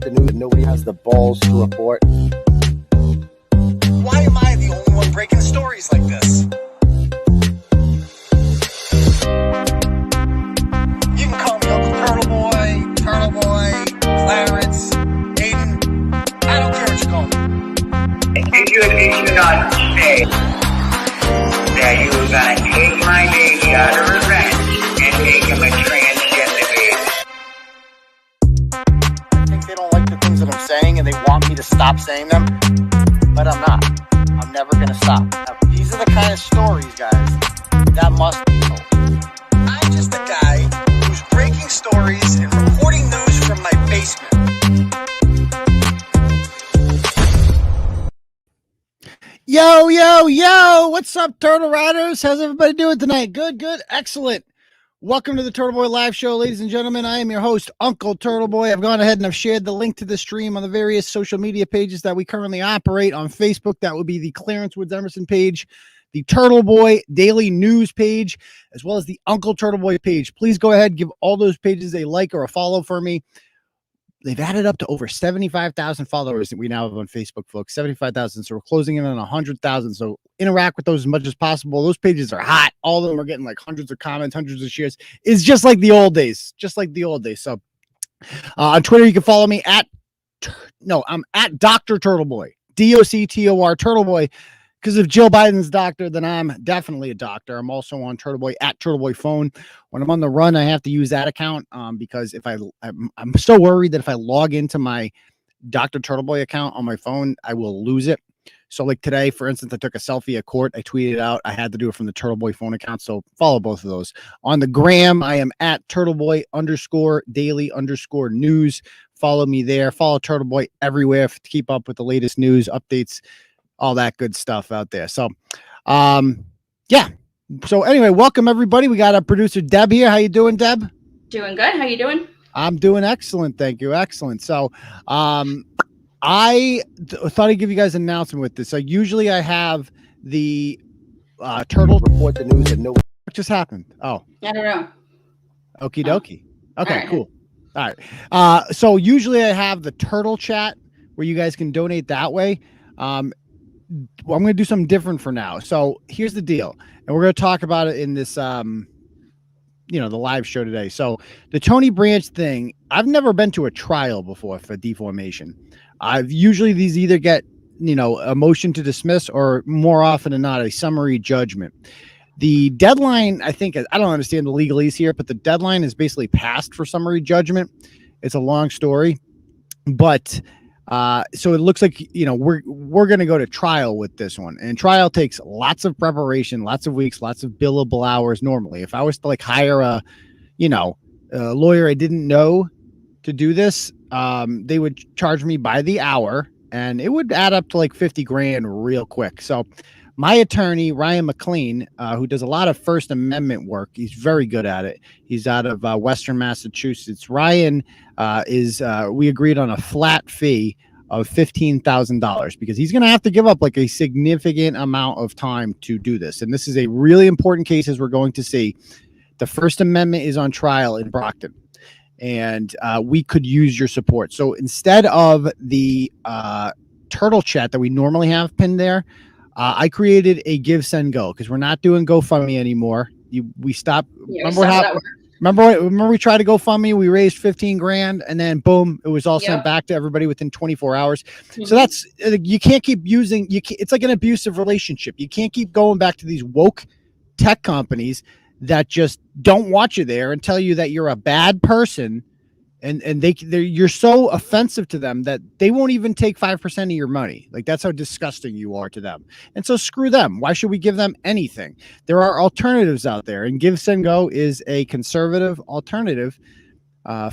the news and nobody has the balls to report. Why am I the only one breaking stories like this? You can call me Uncle Turtleboy, Clarence, Aidan. I don't care what you call me. Did you not say that you were going to take my baby out of revenge and make him a transgender baby? I think they don't like the things that I'm saying and they want me to stop saying them, but I'm not. I'm never going to stop. Now, these are the kind of stories, guys, that must be told. I'm just a guy who's breaking stories and reporting news from my basement. Yo, what's up, Turtle Riders? How's everybody doing tonight? Good, excellent. Welcome to the Turtleboy live show, ladies and gentlemen. I am your host, Uncle Turtleboy. I've gone ahead and I've shared the link to the stream on the various social media pages that we currently operate on Facebook. That would be the Clarence Woods Emerson page, the Turtleboy Daily News page, as well as the Uncle Turtleboy page. Please go ahead, give all those pages a like or a follow for me. They've added up to over 75,000 followers that we now have on Facebook, folks. 75,000. So we're closing in on 100,000. So interact with those as much as possible. Those pages are hot. All of them are getting like hundreds of comments, hundreds of shares. It's just like the old days. So on Twitter, you can follow me I'm at Dr. Turtleboy, DOCTOR Turtleboy. Because if Jill Biden's doctor, then I'm definitely a doctor. I'm also on Turtleboy at Turtleboy phone. When I'm on the run, I have to use that account because if I'm so worried that if I log into my Dr. Turtleboy account on my phone, I will lose it. So like today, for instance, I took a selfie at court. I tweeted it out. I had to do it from the Turtleboy phone account. So follow both of those. On the gram, I am at Turtleboy _daily_news. Follow me there. Follow Turtleboy everywhere to keep up with the latest news, updates, all that good stuff out there. So, yeah. So anyway, welcome everybody. We got our producer Deb here. How you doing, Deb? Doing good. How you doing? I'm doing excellent. Thank you. Excellent. So, I thought I'd give you guys an announcement with this. So usually I have the turtle Report the news and nobody. What just happened? Oh, I don't know. okie dokie. Okay, All right. cool. All right. So usually I have the turtle chat where you guys can donate that way. Well, I'm going to do something different for now. So here's the deal. And we're going to talk about it in this, the live show today. So the Tony Branch thing, I've never been to a trial before for deformation. Usually these either get, a motion to dismiss or more often than not, a summary judgment. The deadline, I don't understand the legalese here, but the deadline is basically passed for summary judgment. It's a long story, but so it looks like, we're going to go to trial with this one, and trial takes lots of preparation, lots of weeks, lots of billable hours. Normally, if I was to hire a lawyer I didn't know to do this, they would charge me by the hour and it would add up to like 50 grand real quick. So my attorney, Ryan McLean, who does a lot of First Amendment work, he's very good at it. He's out of Western Massachusetts. Ryan we agreed on a flat fee of $15,000 because he's going to have to give up like a significant amount of time to do this. And this is a really important case, as we're going to see. The First Amendment is on trial in Brockton, and we could use your support. So instead of the turtle chat that we normally have pinned there, I created a Give, Send, Go because we're not doing GoFundMe anymore. We stopped. Yeah, Remember we tried to GoFundMe, we raised 15 grand and then boom, it was all sent back to everybody within 24 hours. Mm-hmm. So that's, you can't keep using, it's like an abusive relationship. You can't keep going back to these woke tech companies that just don't want you there and tell you that you're a bad person. And you're so offensive to them that they won't even take 5% of your money. Like, that's how disgusting you are to them. And so screw them. Why should we give them anything? There are alternatives out there, and Give, Send, Go is a conservative alternative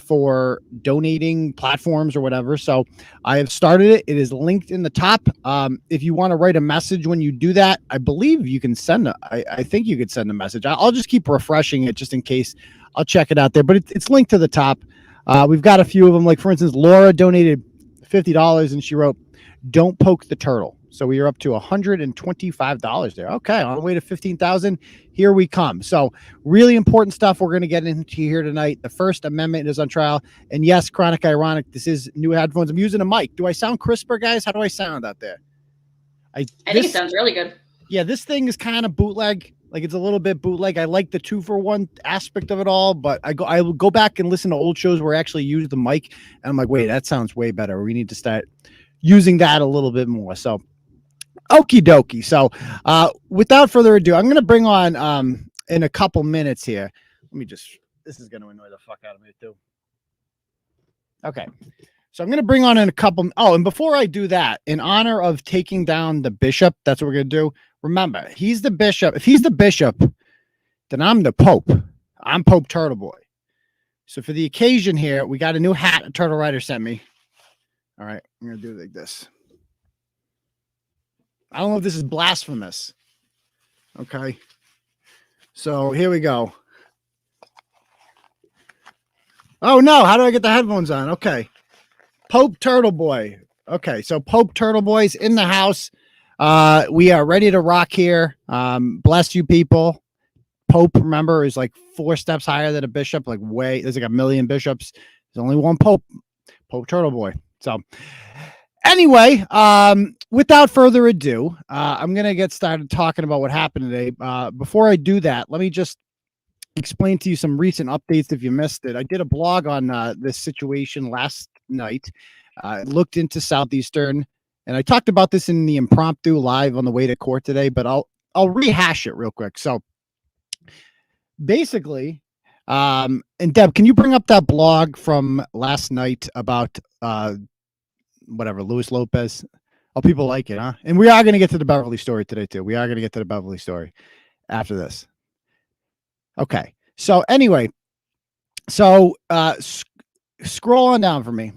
for donating platforms or whatever. So I have started it. It is linked in the top. If you want to write a message when you do that, I believe you can send I think you could send a message. I'll just keep refreshing it just in case. I'll check it out there, but it's linked to the top. We've got a few of them. Like, for instance, Laura donated $50 and she wrote, "Don't poke the turtle." So we are up to $125 there. Okay, on the way to 15,000. Here we come. So really important stuff we're going to get into here tonight. The First Amendment is on trial. And yes, Chronic Ironic, this is new headphones. I'm using a mic. Do I sound crisper, guys? How do I sound out there? I think it sounds really good. Yeah, this thing is kind of bootleg. Like it's a little bit bootleg. I like the 2-for-1 aspect of it all, but I will go back and listen to old shows where I actually use the mic, and I'm like, wait, that sounds way better. We need to start using that a little bit more. So, okie dokie. So, without further ado, I'm going to bring on in a couple minutes here. Let me just. This is going to annoy the fuck out of me too. Okay. So I'm going to bring on in a couple. Oh, and before I do that, in honor of taking down the bishop, that's what we're going to do. Remember, he's the bishop. If he's the bishop, then I'm the Pope. I'm Pope Turtleboy. So for the occasion here, we got a new hat a Turtle Rider sent me. All right, I'm going to do it like this. I don't know if this is blasphemous. Okay. So here we go. Oh, no. How do I get the headphones on? Okay. Pope Turtleboy. Okay, so Pope Turtleboy's in the house. We are ready to rock here. Bless you, people. Pope, remember, is like 4 steps higher than a bishop. Like there's like a million bishops. There's only one Pope, Pope Turtleboy. So anyway, without further ado, I'm going to get started talking about what happened today. Before I do that, let me just explain to you some recent updates if you missed it. I did a blog on this situation last night. Looked into Southeastern, and I talked about this in the impromptu live on the way to court today, but I'll rehash it real quick. So basically, and Deb, can you bring up that blog from last night about whatever, Luis Lopez? Oh, people like it, huh? And we are going to get to the Beverly story today too. We are going to get to the Beverly story after this. Okay. So anyway, scroll on down for me.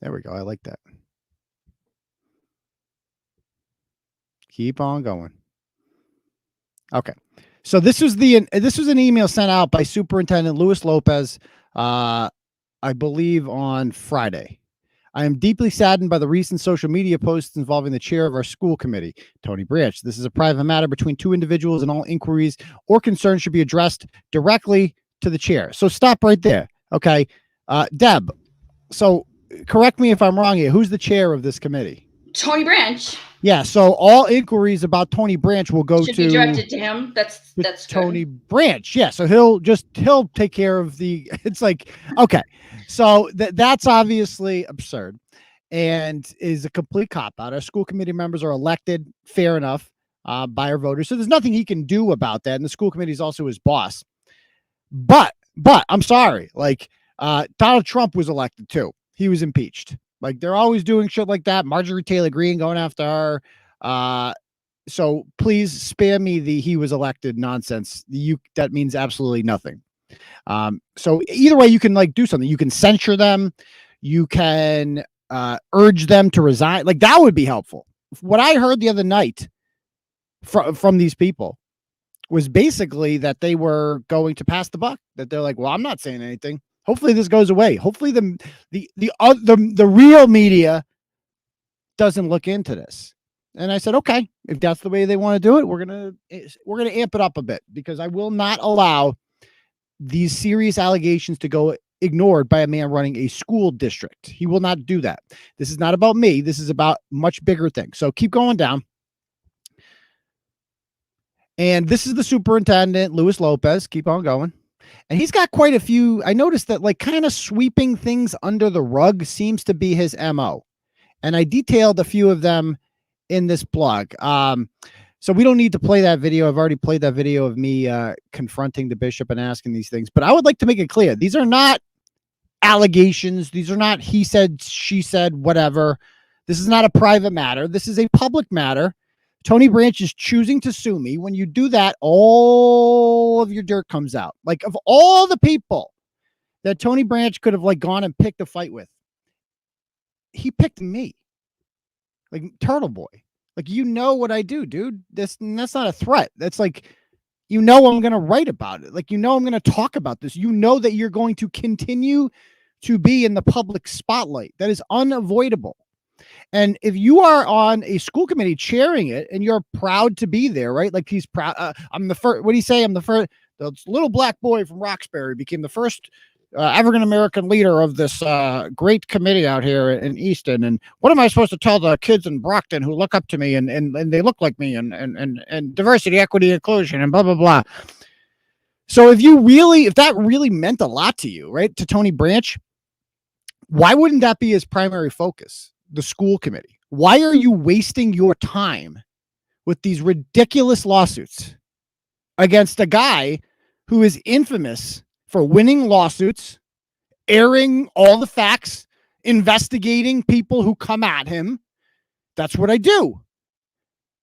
There we go. I like that. Keep on going. Okay. So this was an email sent out by Superintendent Luis Lopez, I believe on Friday. I am deeply saddened by the recent social media posts involving the chair of our school committee, Tony Branch. This is a private matter between 2 individuals, and all inquiries or concerns should be addressed directly to the chair. So stop right there. Okay. Deb, so correct me if I'm wrong here. Who's the chair of this committee? Tony Branch. Yeah. So all inquiries about Tony Branch will go should be directed to him. That's Tony Branch. Yeah. So he'll take care of it's like, okay. So that's obviously absurd and is a complete cop out. Our school committee members are elected, fair enough, by our voters. So there's nothing he can do about that. And the school committee is also his boss. But I'm sorry. Like, Donald Trump was elected too. He was impeached. Like, they're always doing shit like that. Marjorie Taylor Greene going after her. So please spare me the he was elected nonsense. That means absolutely nothing. So either way, you can like do something. You can censure them. You can urge them to resign. Like, that would be helpful. What I heard the other night from these people was basically that they were going to pass the buck. That they're like, well, I'm not saying anything. Hopefully this goes away. Hopefully the real media doesn't look into this. And I said, okay, if that's the way they want to do it, we're gonna amp it up a bit, because I will not allow these serious allegations to go ignored by a man running a school district. He will not do that. This is not about me. This is about much bigger things. So keep going down. And this is the superintendent, Luis Lopez. Keep on going. And he's got quite a few. I noticed that, like, kind of sweeping things under the rug seems to be his MO. And I detailed a few of them in this blog. So we don't need to play that video. I've already played that video of me confronting the bishop and asking these things. But I would like to make it clear. These are not allegations. These are not he said, she said, whatever. This is not a private matter. This is a public matter. Tony Branch is choosing to sue me. When you do that, all of your dirt comes out. Like, of all the people that Tony Branch could have like gone and picked a fight with, he picked me. Like, Turtleboy. Like, you know what I do, dude. That's not a threat. That's like, you know, I'm going to write about it. Like, you know, I'm going to talk about this. You know that you're going to continue to be in the public spotlight. That is unavoidable. And if you are on a school committee chairing it and you're proud to be there, right? Like he's proud. I'm the first. What do you say? I'm the first. The little black boy from Roxbury became the first African-American leader of this great committee out here in Easton. And what am I supposed to tell the kids in Brockton who look up to me and they look like me and diversity, equity, inclusion, and blah, blah, blah. So if that really meant a lot to you, right, to Tony Branch, why wouldn't that be his primary focus? The school committee. Why are you wasting your time with these ridiculous lawsuits against a guy who is infamous for winning lawsuits, airing all the facts, investigating people who come at him? That's what I do.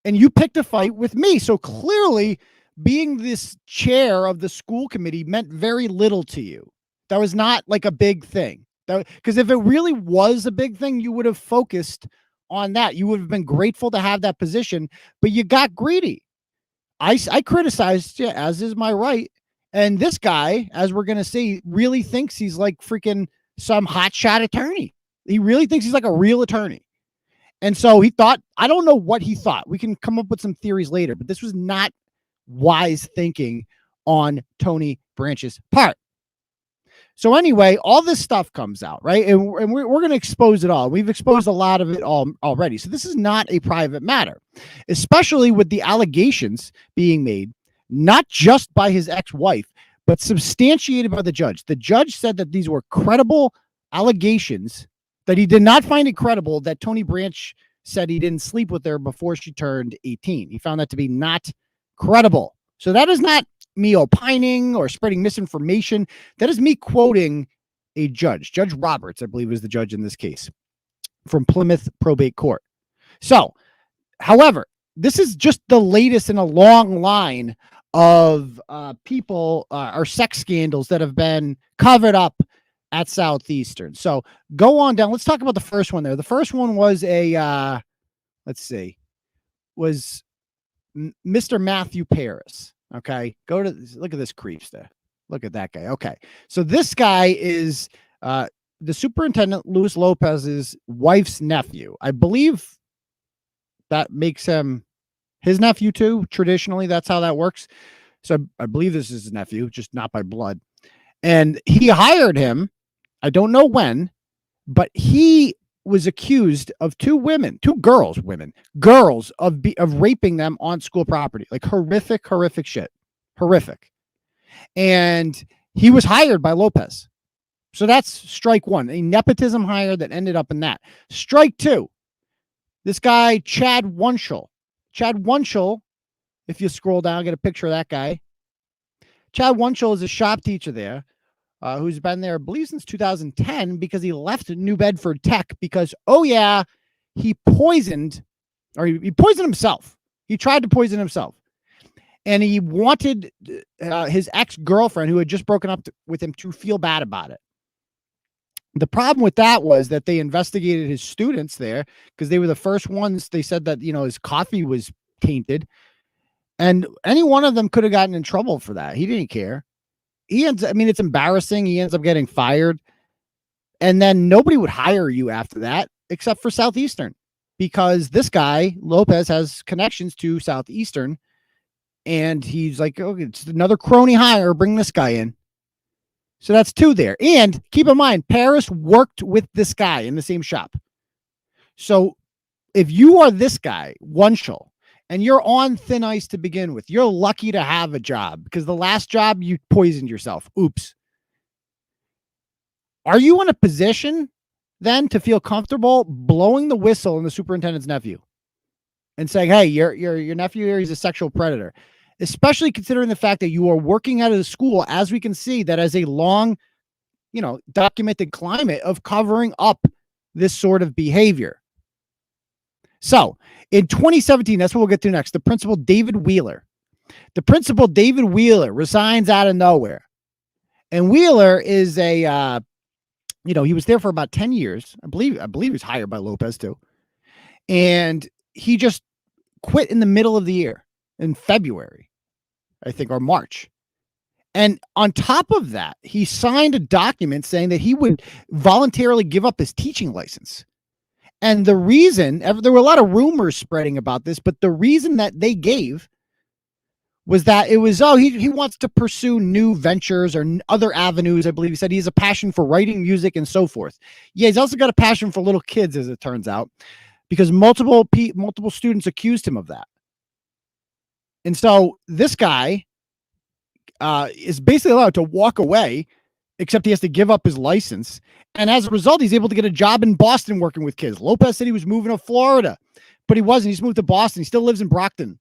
And you picked a fight with me. So clearly being this chair of the school committee meant very little to you. That was not like a big thing. Because if it really was a big thing, you would have focused on that. You would have been grateful to have that position, but you got greedy. I criticized you, as is my right. And this guy, as we're going to see, really thinks he's like freaking some hotshot attorney. He really thinks he's like a real attorney. And so he thought, I don't know what he thought. We can come up with some theories later, but this was not wise thinking on Tony Branch's part. So anyway, all this stuff comes out, right? And we're going to expose it all. We've exposed a lot of it all already. So this is not a private matter, especially with the allegations being made, not just by his ex-wife, but substantiated by the judge. The judge said that these were credible allegations, that he did not find it credible that Tony Branch said he didn't sleep with her before she turned 18. He found that to be not credible. So that is not me opining or spreading misinformation. That is me quoting a judge. Judge Roberts, I believe, is the judge in this case from Plymouth Probate Court. So, however, this is just the latest in a long line of people or sex scandals that have been covered up at Southeastern. So go on down. Let's talk about the first one there. The first one was was Mr. Matthew Paris. Okay, look at this creepster. Look at that guy. Okay, so this guy is the superintendent, Luis Lopez's wife's nephew. I believe that makes him his nephew too. Traditionally, that's how that works. So I believe this is his nephew, just not by blood. And he hired him. I don't know when, but he was accused of two girls of raping them on school property, like horrific shit, horrific. And he was hired by Lopez. So that's strike one, a nepotism hire that ended up in that. Strike two, this guy, Chad Wunschel, if you scroll down, get a picture of that guy. Chad Wunschel is a shop teacher there. Who's been there, I believe, since 2010, because he left New Bedford Tech because, he poisoned himself. He tried to poison himself. And he wanted his ex-girlfriend, who had just broken up with him, to feel bad about it. The problem with that was that they investigated his students there because they were the first ones. They said that, his coffee was tainted. And any one of them could have gotten in trouble for that. He didn't care. It's embarrassing. He ends up getting fired. And then nobody would hire you after that, except for Southeastern, because this guy, Lopez, has connections to Southeastern. And he's like, okay, it's another crony hire. Bring this guy in. So that's two there. And keep in mind, Paris worked with this guy in the same shop. So if you are this guy, Wunschel, and you're on thin ice to begin with, you're lucky to have a job, because the last job you poisoned yourself. Oops. Are you in a position then to feel comfortable blowing the whistle on the superintendent's nephew and saying, hey, your nephew here, he's a sexual predator, especially considering the fact that you are working out of the school, as we can see, that has a long, documented climate of covering up this sort of behavior. So in 2017, that's what we'll get to next. The principal, David Wheeler resigns out of nowhere. And Wheeler is he was there for about 10 years. I believe he was hired by Lopez too. And he just quit in the middle of the year in February, I think, or March. And on top of that, he signed a document saying that he would voluntarily give up his teaching license. And the reason, there were a lot of rumors spreading about this, but the reason that they gave was that it was, he wants to pursue new ventures or other avenues. I believe he said he has a passion for writing music and so forth. Yeah, he's also got a passion for little kids, as it turns out, because multiple students accused him of that. And so this guy is basically allowed to walk away, except he has to give up his license. And as a result, he's able to get a job in Boston working with kids. Lopez said he was moving to Florida, but he wasn't. He's moved to Boston. He still lives in Brockton.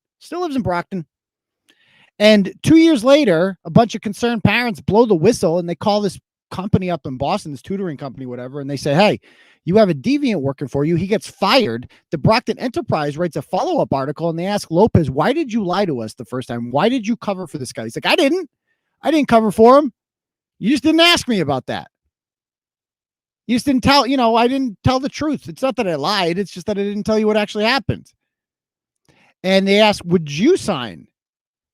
And 2 years later, a bunch of concerned parents blow the whistle and they call this company up in Boston, this tutoring company, whatever. And they say, hey, you have a deviant working for you. He gets fired. The Brockton Enterprise writes a follow-up article and they ask Lopez, why did you lie to us the first time? Why did you cover for this guy? He's like, I didn't cover for him. You just didn't ask me about that. You just didn't tell, I didn't tell the truth. It's not that I lied. It's just that I didn't tell you what actually happened. And they asked, would you sign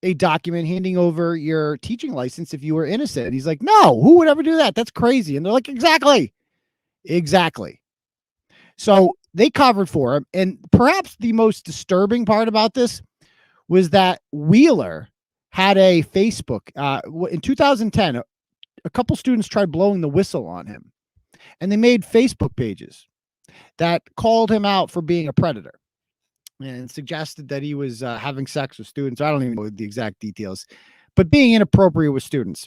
a document handing over your teaching license if you were innocent? And he's like, no, who would ever do that? That's crazy. And they're like, exactly. So they covered for him. And perhaps the most disturbing part about this was that Wheeler had a Facebook, in 2010, a couple students tried blowing the whistle on him, and they made Facebook pages that called him out for being a predator and suggested that he was having sex with students. I don't even know the exact details, but being inappropriate with students.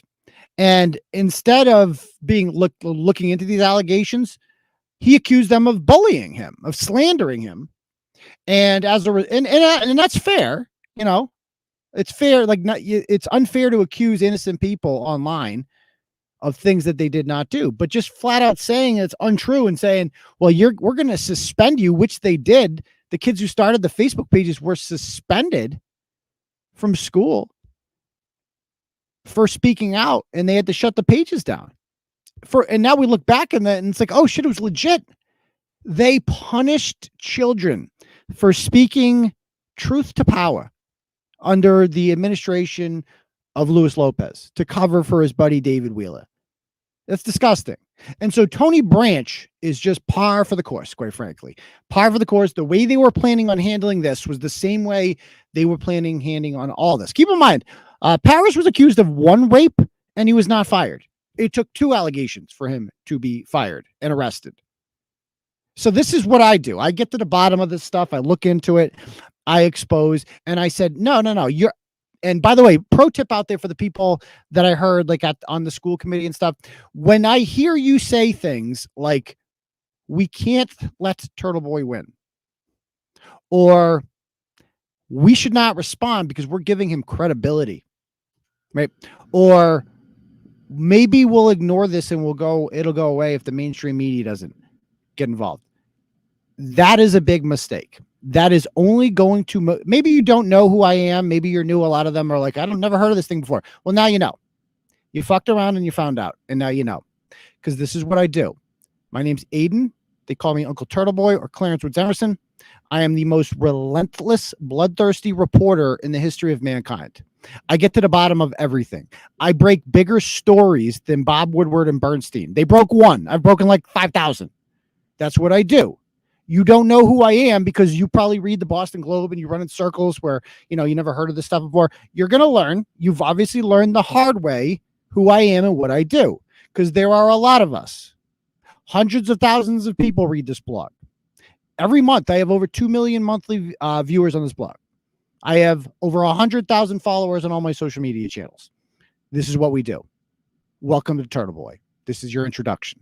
And instead of being looking into these allegations, he accused them of bullying him, of slandering him. And and that's fair, it's fair. It's unfair to accuse innocent people online of things that they did not do, but just flat out saying it's untrue and saying, well, we're going to suspend you, which they did. The kids who started the Facebook pages were suspended from school for speaking out, and they had to shut the pages down. And now we look back and it's like, oh shit, it was legit. They punished children for speaking truth to power under the administration of Luis Lopez to cover for his buddy David Wheeler. That's disgusting. And so Tony Branch is just par for the course, quite frankly. Par for the course. The way they were planning on handling this was the same way they were planning handling on all this. Keep in mind, Parrish was accused of one rape and he was not fired. It took 2 allegations for him to be fired and arrested. So this is what I do. I get to the bottom of this stuff. I look into it. I expose. And I said, no. And by the way, pro tip out there for the people that I heard on the school committee and stuff, when I hear you say things like, we can't let Turtleboy win, or we should not respond because we're giving him credibility, right? Or maybe we'll ignore this and it'll go away if the mainstream media doesn't get involved. That is a big mistake. That is only going to, maybe you don't know who I am. Maybe you're new. A lot of them are like, never heard of this thing before. Well, now you know. You fucked around and you found out. And now you know. Because this is what I do. My name's Aidan. They call me Uncle Turtleboy or Clarence Woods Emerson. I am the most relentless, bloodthirsty reporter in the history of mankind. I get to the bottom of everything. I break bigger stories than Bob Woodward and Bernstein. They broke one. I've broken like 5,000. That's what I do. You don't know who I am because you probably read the Boston Globe and you run in circles where, you never heard of this stuff before. You're going to learn. You've obviously learned the hard way who I am and what I do, because there are a lot of us. Hundreds of thousands of people read this blog. Every month, I have over 2 million monthly viewers on this blog. I have over 100,000 followers on all my social media channels. This is what we do. Welcome to Turtleboy. This is your introduction.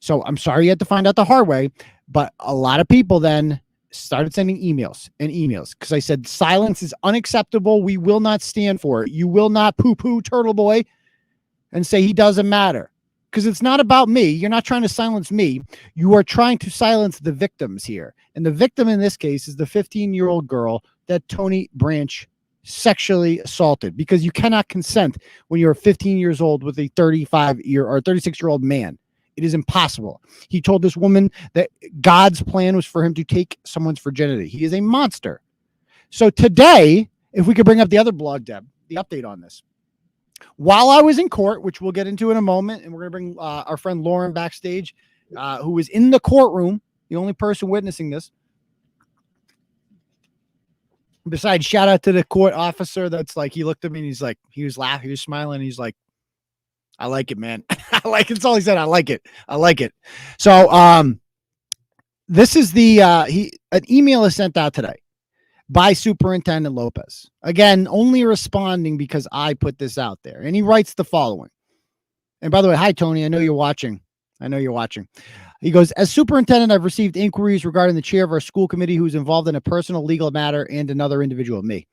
So I'm sorry you had to find out the hard way, but a lot of people then started sending emails because I said silence is unacceptable. We will not stand for it. You will not poo-poo Turtleboy and say he doesn't matter, because it's not about me. You're not trying to silence me. You are trying to silence the victims here. And the victim in this case is the 15-year-old girl that Tony Branch sexually assaulted, because you cannot consent when you're 15 years old with a 36-year-old man. It is impossible. He told this woman that God's plan was for him to take someone's virginity. He is a monster. So today, if we could bring up the other blog, Deb, the update on this. While I was in court, which we'll get into in a moment, and we're going to bring our friend Lauren backstage, who was in the courtroom the only person witnessing this. Besides, shout out to the court officer. That's like, he looked at me and he's like, he was laughing, he was smiling. He's like, I like it, man. I like it. That's all he said. I like it. I like it. So, this is the, an email is sent out today by Superintendent Lopez. Again, only responding because I put this out there. And he writes the following. And by the way, hi, Tony. I know you're watching. He goes, as superintendent, I've received inquiries regarding the chair of our school committee who's involved in a personal legal matter and another individual, me.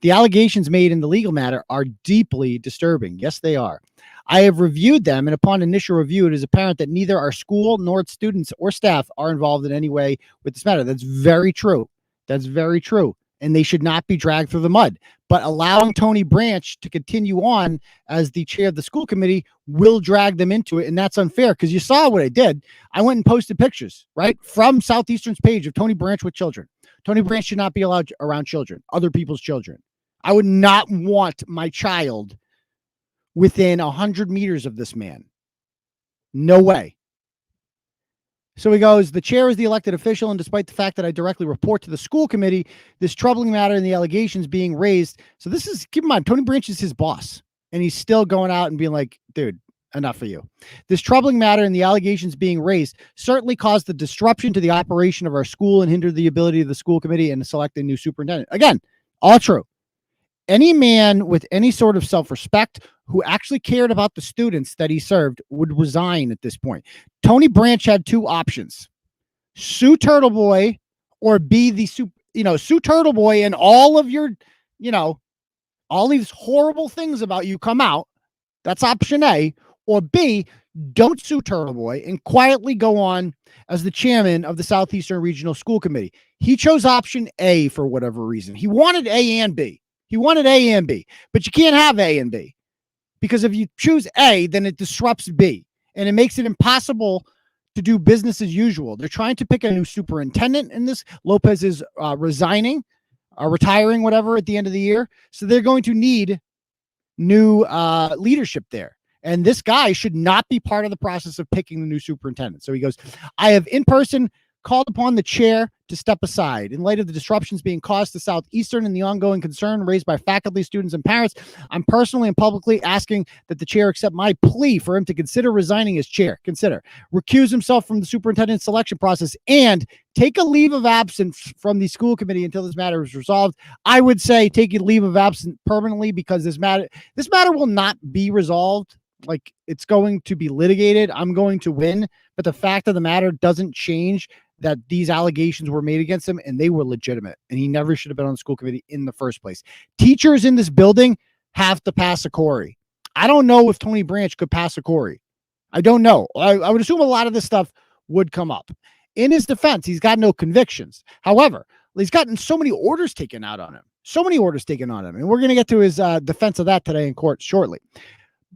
The allegations made in the legal matter are deeply disturbing. Yes, they are. I have reviewed them, and upon initial review, it is apparent that neither our school nor its students or staff are involved in any way with this matter. That's very true. That's very true. And they should not be dragged through the mud. But allowing Tony Branc to continue on as the chair of the school committee will drag them into it, and that's unfair because you saw what I did. I went and posted pictures, right, from Southeastern's page of Tony Branc with children. Tony Branc should not be allowed around children, other people's children. I would not want my child within 100 meters of this man. No way. So he goes, the chair is the elected official, and despite the fact that I directly report to the school committee, this troubling matter and the allegations being raised. So this is, keep in mind, Tony Branc is his boss, and he's still going out and being like, dude, enough for you. This troubling matter and the allegations being raised certainly caused the disruption to the operation of our school and hindered the ability of the school committee and to select a new superintendent. Again, all true. Any man with any sort of self-respect who actually cared about the students that he served would resign at this point. Tony Branc had two options: sue Turtleboy or be the sue Turtleboy and all of your, all these horrible things about you come out. That's option A. Or B, don't sue Turtleboy and quietly go on as the chairman of the Southeastern Regional School Committee. He chose option A for whatever reason. He wanted A and B. But you can't have A and B, because if you choose A, then it disrupts B and it makes it impossible to do business as usual. They're trying to pick a new superintendent in this. Lopez is retiring, whatever, at the end of the year. So they're going to need new leadership there. And this guy should not be part of the process of picking the new superintendent. So he goes, I have in person called upon the chair to step aside. In light of the disruptions being caused to Southeastern and the ongoing concern raised by faculty, students, and parents, I'm personally and publicly asking that the chair accept my plea for him to consider resigning as chair, recuse himself from the superintendent selection process, and take a leave of absence from the school committee until this matter is resolved. I would say take a leave of absence permanently, because this matter will not be resolved. Like, it's going to be litigated. I'm going to win, but the fact of the matter doesn't change that these allegations were made against him and they were legitimate, and he never should have been on the school committee in the first place. Teachers in this building have to pass a query. I don't know if Tony Branc could pass a query. I don't know. I would assume a lot of this stuff would come up. In his defense, he's got no convictions. However, he's gotten so many orders taken out on him. And we're going to get to his defense of that today in court shortly.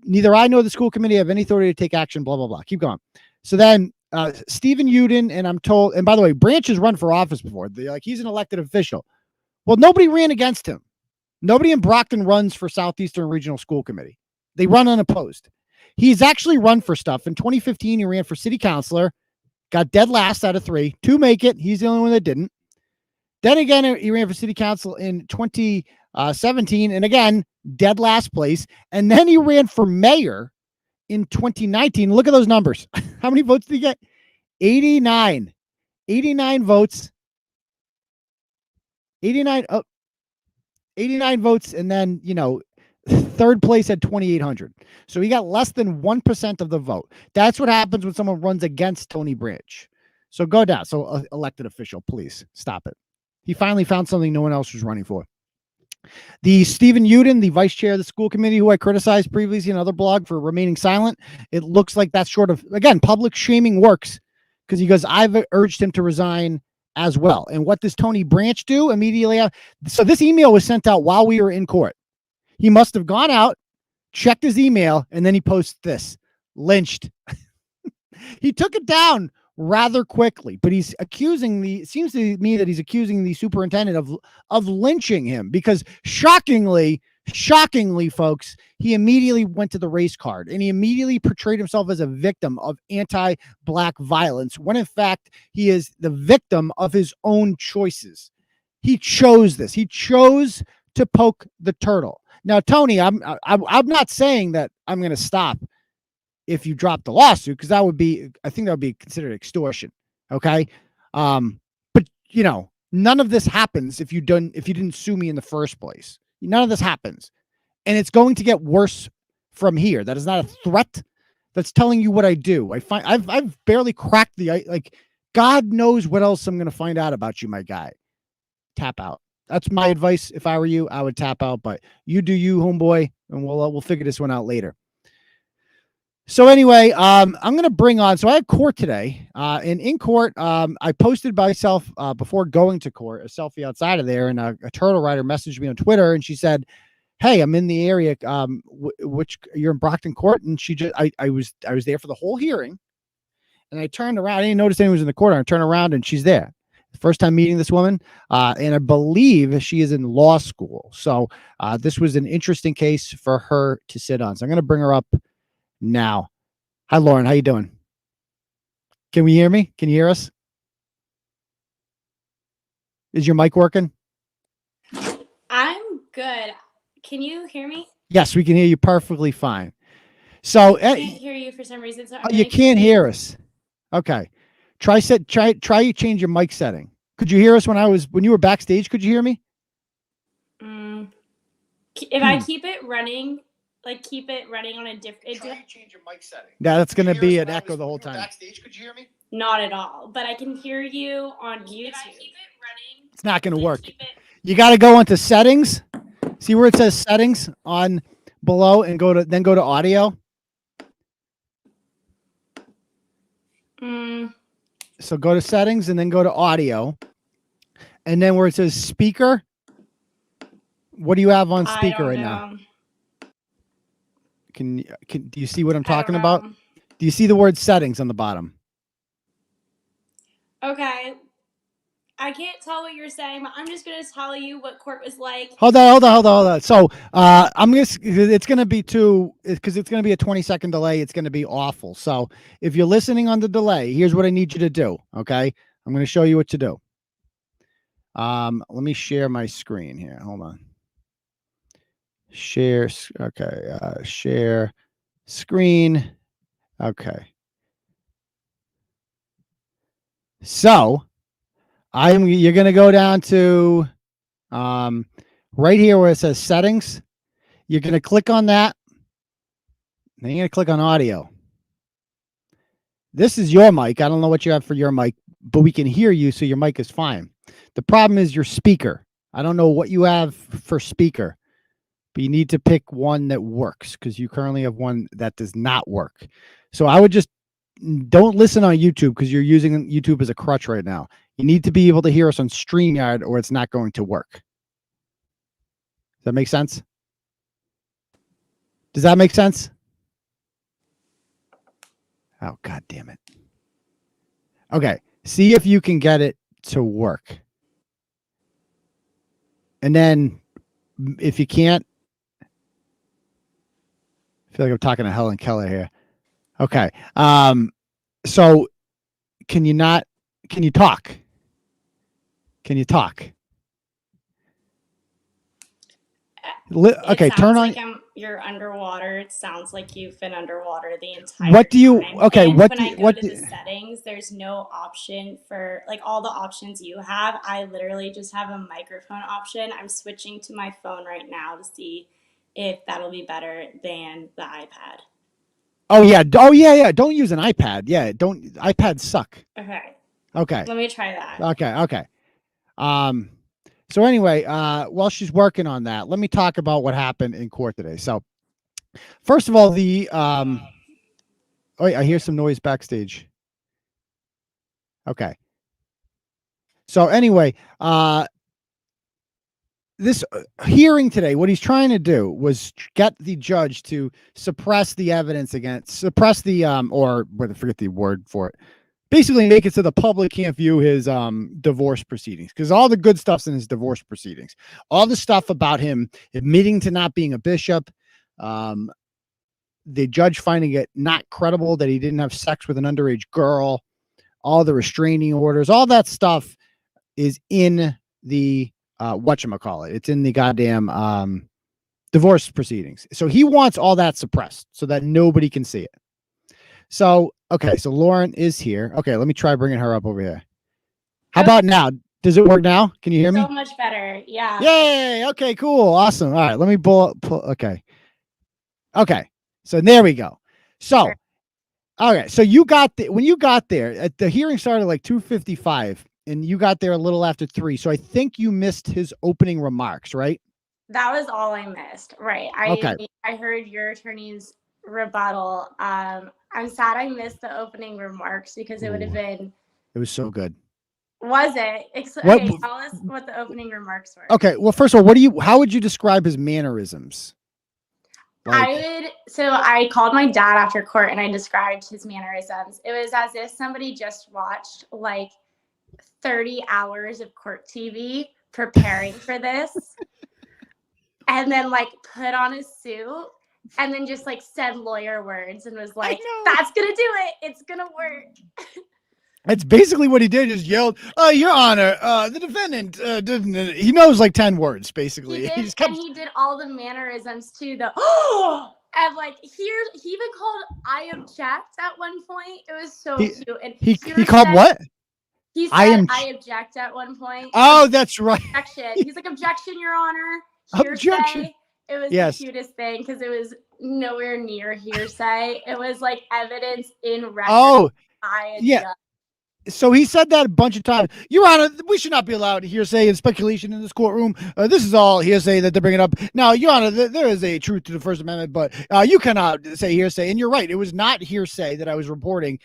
Neither I nor the school committee have any authority to take action, blah, blah, blah. Keep going. So then Stephen Uden, and I'm told, and by the way, Branc has run for office before. He's an elected official. Well, nobody ran against him. Nobody in Brockton runs for Southeastern Regional School Committee. They run unopposed. He's actually run for stuff. In 2015, he ran for city councilor, got dead last out of 3. 2 make it. He's the only one that didn't. Then again, he ran for city council in 2017, and again, dead last place. And then he ran for mayor in 2019. Look at those numbers. How many votes did he get? 89 votes. 89 votes. And then, third place had 2,800. So he got less than 1% of the vote. That's what happens when someone runs against Tony Branc. So go down. So elected official, please stop it. He finally found something no one else was running for. The Stephen Uden, the vice chair of the school committee, who I criticized previously in another blog for remaining silent, it looks like that's sort of, again, public shaming works, because he goes, I've urged him to resign as well. And what does Tony Branc do immediately? So this email was sent out while we were in court. He must have gone out, checked his email, and then he posts this: lynched. He took it down rather quickly, but he's accusing it seems to me that he's accusing the superintendent of lynching him, because shockingly, shockingly, folks, he immediately went to the race card and he immediately portrayed himself as a victim of anti-black violence, when in fact he is the victim of his own choices. He chose this. He chose to poke the turtle. Now, Tony, I'm not saying that I'm going to stop if you drop the lawsuit, because I think that would be considered extortion. Okay. But you know, none of this happens if you didn't sue me in the first place. None of this happens. And it's going to get worse from here. That is not a threat. That's telling you what I do. I've barely cracked God knows what else I'm going to find out about you, my guy. Tap out. That's my advice. If I were you, I would tap out, but you do you, homeboy, and we'll figure this one out later. So anyway, I'm going to bring on, so I had court today, and in court, I posted myself before going to court, a selfie outside of there, and a turtle rider messaged me on Twitter, and she said, hey, I'm in the area, which you're in Brockton Court, and she just, I was there for the whole hearing, and I turned around, I didn't notice anyone was in the court, I turned around, and she's there. First time meeting this woman, and I believe she is in law school, so this was an interesting case for her to sit on, so I'm going to bring her up now. Hi, Lauren. How you doing? Can we hear me? Can you hear us? Is your mic working? I'm good. Can you hear me? Yes, we can hear you perfectly fine. So I can't hear you for some reason. So you can't hear us. Okay. Try you change your mic setting. Could you hear us when you were backstage? Could you hear me? If I keep it running, keep it running on a different. Try to change your mic setting. Yeah, that's going to be an echo the whole time. Backstage, could you hear me? Not at all, but I can hear you on YouTube. If I keep it running, it's not going to work. You got to go into settings. See where it says settings on below, and go to audio. So go to settings and then go to audio, and then where it says speaker. What do you have on speaker right now? Do you see what I'm talking about? Do you see the word settings on the bottom? Okay. I can't tell what you're saying, but I'm just going to tell you what court was like. Hold on. So it's going to be because it's going to be a 20-second delay. It's going to be awful. So if you're listening on the delay, here's what I need you to do. Okay. I'm going to show you what to do. Let me share my screen here. Hold on. Share. Okay. Share screen. Okay. So you're going to go down to right here where it says settings. You're going to click on that. Then you're going to click on audio. This is your mic. I don't know what you have for your mic, but we can hear you, so your mic is fine. The problem is your speaker. I don't know what you have for speaker, but you need to pick one that works, because you currently have one that does not work. So I would just don't listen on YouTube, because you're using YouTube as a crutch right now. You need to be able to hear us on StreamYard, or it's not going to work. Does that make sense? Does that make sense? Oh, God damn it. Okay. See if you can get it to work. And then if you can't, I feel like I'm talking to Helen Keller here. Okay. So can you talk? Can you talk? Okay, turn on. You're underwater. It sounds like you've been underwater the entire What do you? time. Okay, and what when do? I go What to do, the settings? There's no option for all the options you have. I literally just have a microphone option. I'm switching to my phone right now to see if that'll be better than the iPad. Oh yeah. Oh yeah. Don't use an iPad. Yeah. Don't. iPads suck. Okay. Okay. Let me try that. Okay. So anyway, while she's working on that, let me talk about what happened in court today. So, first of all, oh, I hear some noise backstage. Okay. So anyway, this hearing today, what he's trying to do was get the judge to suppress the evidence forget the word for it, basically make it so the public can't view his divorce proceedings, because all the good stuff's in his divorce proceedings. All the stuff about him admitting to not being a bishop, the judge finding it not credible that he didn't have sex with an underage girl, all the restraining orders, all that stuff is in the whatchamacallit. It's in the goddamn divorce proceedings. So he wants all that suppressed so that nobody can see it. So, okay, so Lauren is here. Okay, let me try bringing her up over here. How about now? Does it work now? Can you hear me? So much better. Yeah. Yay. Okay, cool. Awesome. All right, let me pull. Okay. Okay. So there we go. So, okay. So you got when you got there, at the hearing started like 2:55 and you got there a little after 3. So I think you missed his opening remarks, right? That was all I missed. Right. I heard your attorney's rebuttal. I'm sad I missed the opening remarks because it would have been. It was so good. Was it? Okay, tell us what the opening remarks were. Okay. Well, first of all, how would you describe his mannerisms? I called my dad after court and I described his mannerisms. It was as if somebody just watched like 30 hours of court TV preparing for this and then like put on a suit and then just like said lawyer words and was like, that's going to do it. It's going to work. That's basically what he did. Just yelled, Your Honor, the defendant didn't. He knows like 10 words, basically. He did all the mannerisms too. And like he even called "I object" at one point. It was so cute. And he called what? He said "I object" at one point. Oh, that's right. Objection. He's like, "Objection, Your Honor." Hearsay. Objection. It was the cutest thing because it was nowhere near hearsay. It was like evidence in record. Oh, I yeah. So he said that a bunch of times. Your Honor, we should not be allowed hearsay and speculation in this courtroom. This is all hearsay that they're bringing up. Now, Your Honor, there is a truth to the First Amendment, but you cannot say hearsay. And you're right. It was not hearsay that I was reporting.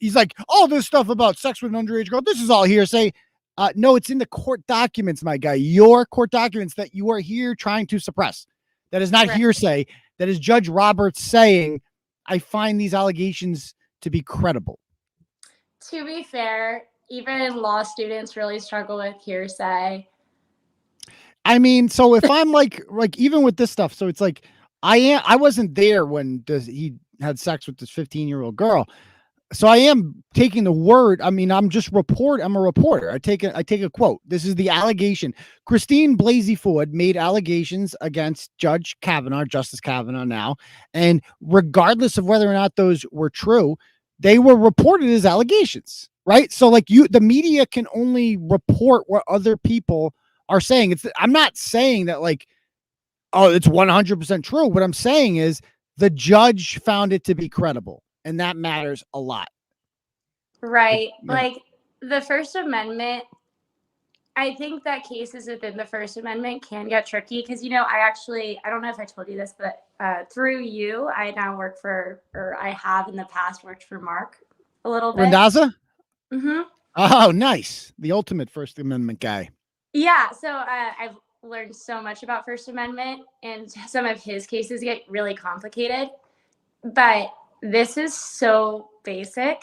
He's like, all this stuff about sex with an underage girl, this is all hearsay. No, it's in the court documents, my guy. Your court documents that you are here trying to suppress. That is not hearsay. That is Judge Roberts saying, I find these allegations to be credible. To be fair, even law students really struggle with hearsay. I mean, so if I'm like even with this stuff, so it's like I wasn't there when he had sex with this 15-year-old girl. So I am taking the word. I mean, I'm a reporter. I take a quote. This is the allegation. Christine Blasey Ford made allegations against Justice Kavanaugh now. And regardless of whether or not those were true, they were reported as allegations, right? So like the media can only report what other people are saying. I'm not saying that like, oh, it's 100% true. What I'm saying is the judge found it to be credible, and that matters a lot. Right. Like the First Amendment, I think that cases within the First Amendment can get tricky because, I don't know if I told you this, but through you, I now I have in the past worked for Mark a little bit. Randazza? Mm-hmm. Oh, nice. The ultimate First Amendment guy. Yeah. So I've learned so much about First Amendment, and some of his cases get really complicated. But this is so basic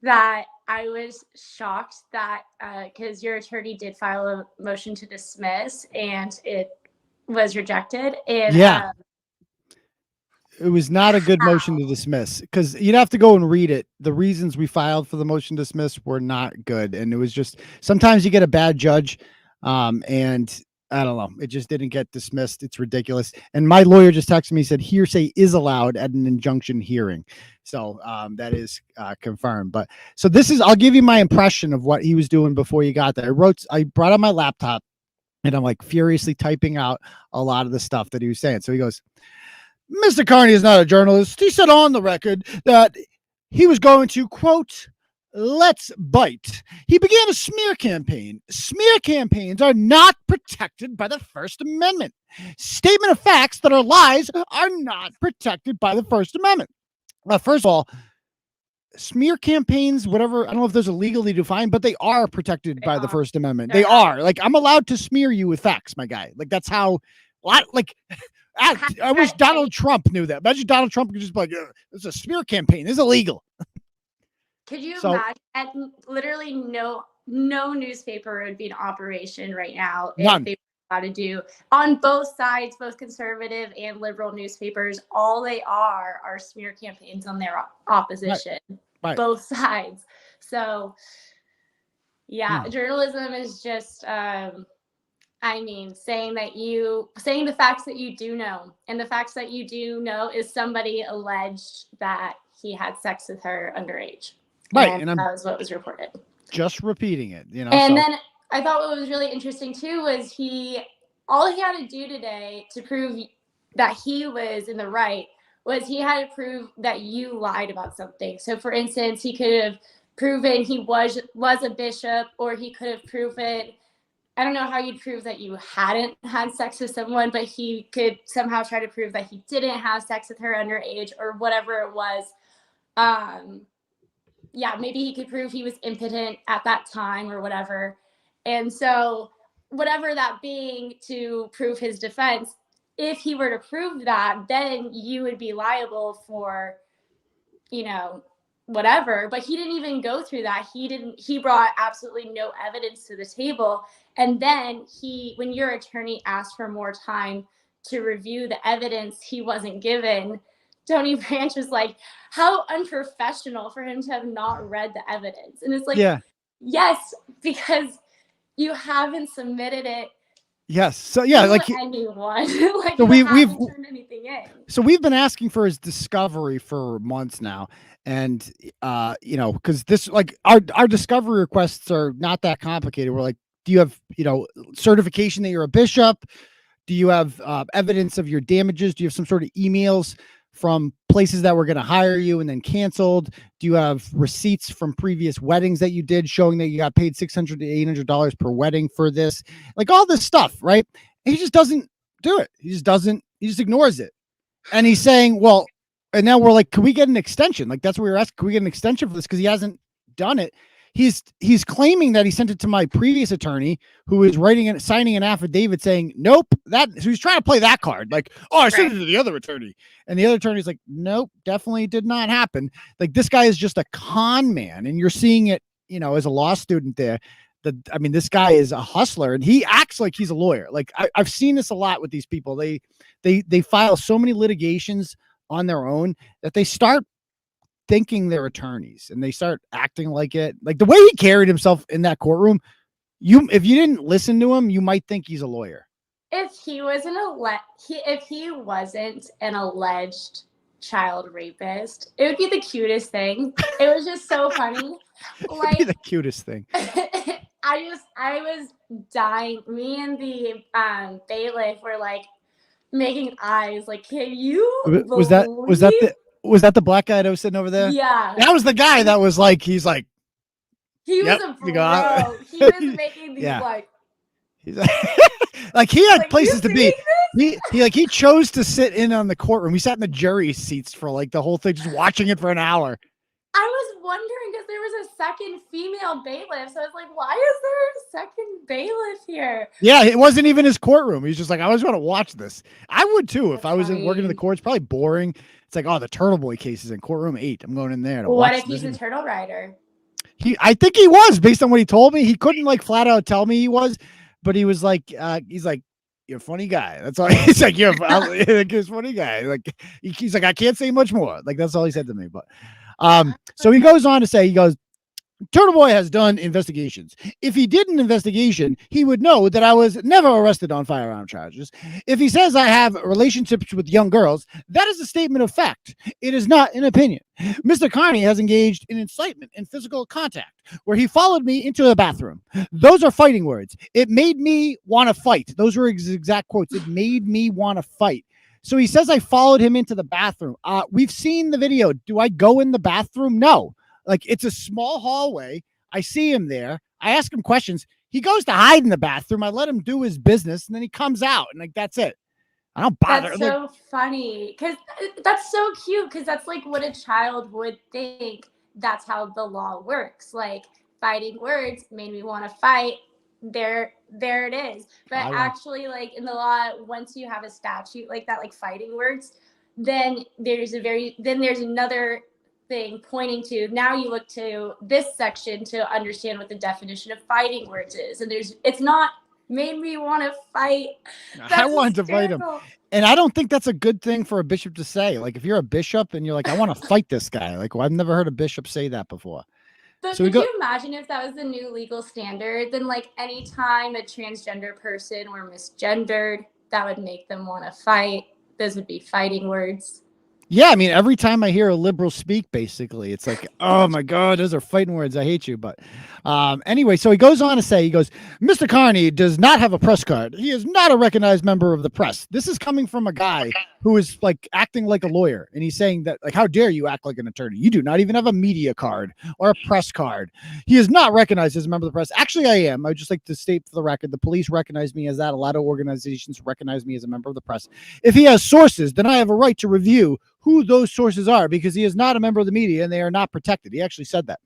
that I was shocked that because your attorney did file a motion to dismiss and it was rejected. And it was not a good motion to dismiss because you'd have to go and read it. The reasons we filed for the motion to dismiss were not good. And it was just, sometimes you get a bad judge and I don't know. It just didn't get dismissed. It's ridiculous. And my lawyer just texted me, said hearsay is allowed at an injunction hearing. So that is confirmed. But so I'll give you my impression of what he was doing before you got there. I brought out my laptop and I'm like furiously typing out a lot of the stuff that he was saying. So he goes, Mr. Kearney is not a journalist. He said on the record that he was going to, quote, let's bite. He began a smear campaign. Smear campaigns are not protected by the First Amendment. Statement of facts that are lies are not protected by the First Amendment. First of all, smear campaigns, whatever, I don't know if those are legally defined, but they are protected by the First Amendment. They are. Like, I'm allowed to smear you with facts, my guy. Like, that's how, like, I wish Donald Trump knew that. Imagine Donald Trump could just be like, it's a smear campaign. It's illegal. Could you So imagine? And literally no newspaper would be in operation right now if none. they were allowed to do on both sides, both conservative and liberal newspapers. All they are smear campaigns on their opposition, Right. both sides. So yeah, No. journalism is just saying the facts that you do know. And the facts that you do know is somebody alleged that he had sex with her underage. Right. And And I'm that was what was reported. just repeating it, you know. And So then I thought what was really interesting too was all he had to do today to prove that he was in the right was he had to prove that you lied about something. So for instance, he could have proven he was a bishop, or he could have proven, I don't know how you'd prove that you hadn't had sex with someone, but he could somehow try to prove that he didn't have sex with her underage or whatever it was. Yeah, maybe he could prove he was impotent at that time or whatever. And so whatever that being to prove his defense, if he were to prove that, then you would be liable for, whatever. But he didn't even go through that. He brought absolutely no evidence to the table. And then when your attorney asked for more time to review the evidence he wasn't given, Tony Branch was like, how unprofessional for him to have not read the evidence. And it's like, yeah. yes, because you haven't submitted it. Yes. So yeah, like anyone. Like so we've turned anything in. So we've been asking for his discovery for months now. And because this, like, our discovery requests are not that complicated. We're like, do you have, certification that you're a bishop? Do you have evidence of your damages? Do you have some sort of emails from places that were going to hire you and then canceled? Do you have receipts from previous weddings that you did showing that you got paid $600 to $800 per wedding for this? Like all this stuff, right? And he just doesn't do it. He just ignores it. And he's saying, well, and now we're like, can we get an extension? Like that's what we were asking. Can we get an extension for this? Because he hasn't done it. He's claiming that he sent it to my previous attorney, who is signing an affidavit saying, nope, so he's trying to play that card. Like, oh, I sent it to the other attorney. And the other attorney's like, nope, definitely did not happen. Like this guy is just a con man. And you're seeing it, as a law student there. This guy is a hustler and he acts like he's a lawyer. Like I've seen this a lot with these people. They file so many litigations on their own that they start thinking they're attorneys and they start acting like it. Like the way he carried himself in that courtroom, if you didn't listen to him, you might think he's a lawyer. If he wasn't an alleged child rapist, it would be the cutest thing. It was just so funny. Like the cutest thing. I was dying. Me and the bailiff were like making eyes. Like, can you? Was that the black guy that was sitting over there? Yeah, that was the guy that was like, he was a bro. He was making these He's like he had places to be. He chose to sit in on the courtroom. He sat in the jury seats for like the whole thing, just watching it for an hour. I was wondering because there was a second female bailiff. So I was like, why is there a second bailiff here? Yeah, it wasn't even his courtroom. He's just like, I always want to watch this. I would too. If I was working in the courts, probably boring. It's like, oh, the Turtleboy case is in courtroom 8. I'm going in there to watch. What if he's a turtle rider? I think he was, based on what he told me. He couldn't like flat out tell me he was, but he was like, you're a funny guy. That's all. He's like, you're a funny guy. Like he's like, I can't say much more. Like that's all he said to me. But so he goes on to say, Turtleboy has done investigations. If he did an investigation, he would know that I was never arrested on firearm charges. If he says I have relationships with young girls, that is a statement of fact. It is not an opinion. Mr. Kearney has engaged in incitement and physical contact, where he followed me into the bathroom. Those are fighting words. It made me want to fight. Those were exact quotes. It made me want to fight. So he says I followed him into the bathroom. We've seen the video. Do I go in the bathroom? No. Like it's a small hallway. I see him there. I ask him questions. He goes to hide in the bathroom. I let him do his business and then he comes out and like, that's it. I don't bother. That's so funny. Cause that's so cute. Cause that's like what a child would think. That's how the law works. Like fighting words made me want to fight. There it is. But actually like in the law, once you have a statute like that, like fighting words, then there's another thing pointing to, now you look to this section to understand what the definition of fighting words is. And it's not made me want to fight. I wanted to fight him. And I don't think that's a good thing for a bishop to say. Like, if you're a bishop and you're like, I want to fight this guy. Like, well, I've never heard a bishop say that before. But could you imagine if that was the new legal standard? Then, like, anytime a transgender person were misgendered, that would make them want to fight. Those would be fighting words. Yeah, I mean, every time I hear a liberal speak, basically, it's like, oh my God, those are fighting words. I hate you. But anyway, so he goes on to say, he goes, Mr. Kearney does not have a press card. He is not a recognized member of the press. This is coming from a guy who is like acting like a lawyer. And he's saying that, like, how dare you act like an attorney? You do not even have a media card or a press card. He is not recognized as a member of the press. Actually, I am. I would just like to state for the record, the police recognize me as that. A lot of organizations recognize me as a member of the press. If he has sources, then I have a right to review who those sources are, because he is not a member of the media and they are not protected. He actually said that.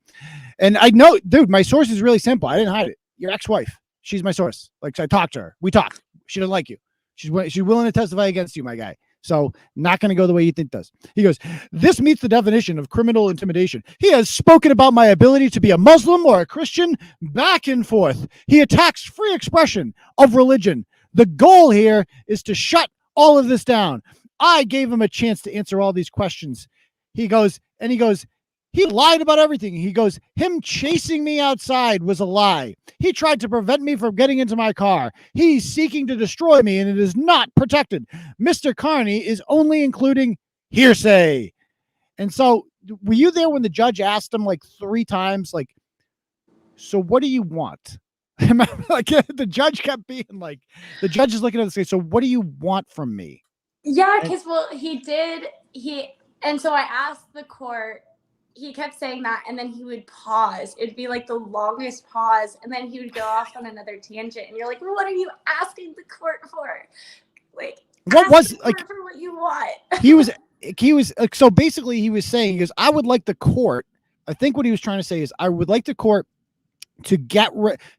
And I know, dude, my source is really simple. I didn't hide it. Your ex-wife, she's my source. Like, I talked to her. We talked. She didn't like you. She's willing to testify against you, my guy. So not going to go the way you think does. He goes, this meets the definition of criminal intimidation. He has spoken about my ability to be a Muslim or a Christian back and forth. He attacks free expression of religion. The goal here is to shut all of this down. I gave him a chance to answer all these questions. He goes, he lied about everything. He goes, him chasing me outside was a lie. He tried to prevent me from getting into my car. He's seeking to destroy me, and it is not protected. Mr. Kearney is only including hearsay. And so, were you there when the judge asked him like 3 times, like, so what do you want? Like, the judge kept being like, the judge is looking at this guy, so what do you want from me? Yeah, because, well, and so I asked the court, he kept saying that, and then he would pause. It'd be like the longest pause, and then he would go off on another tangent, and you're like, what are you asking the court for? Like, what was, like, for what you want? he was, so basically he was saying, he goes, I would like the court, I think what he was trying to say is, I would like the court to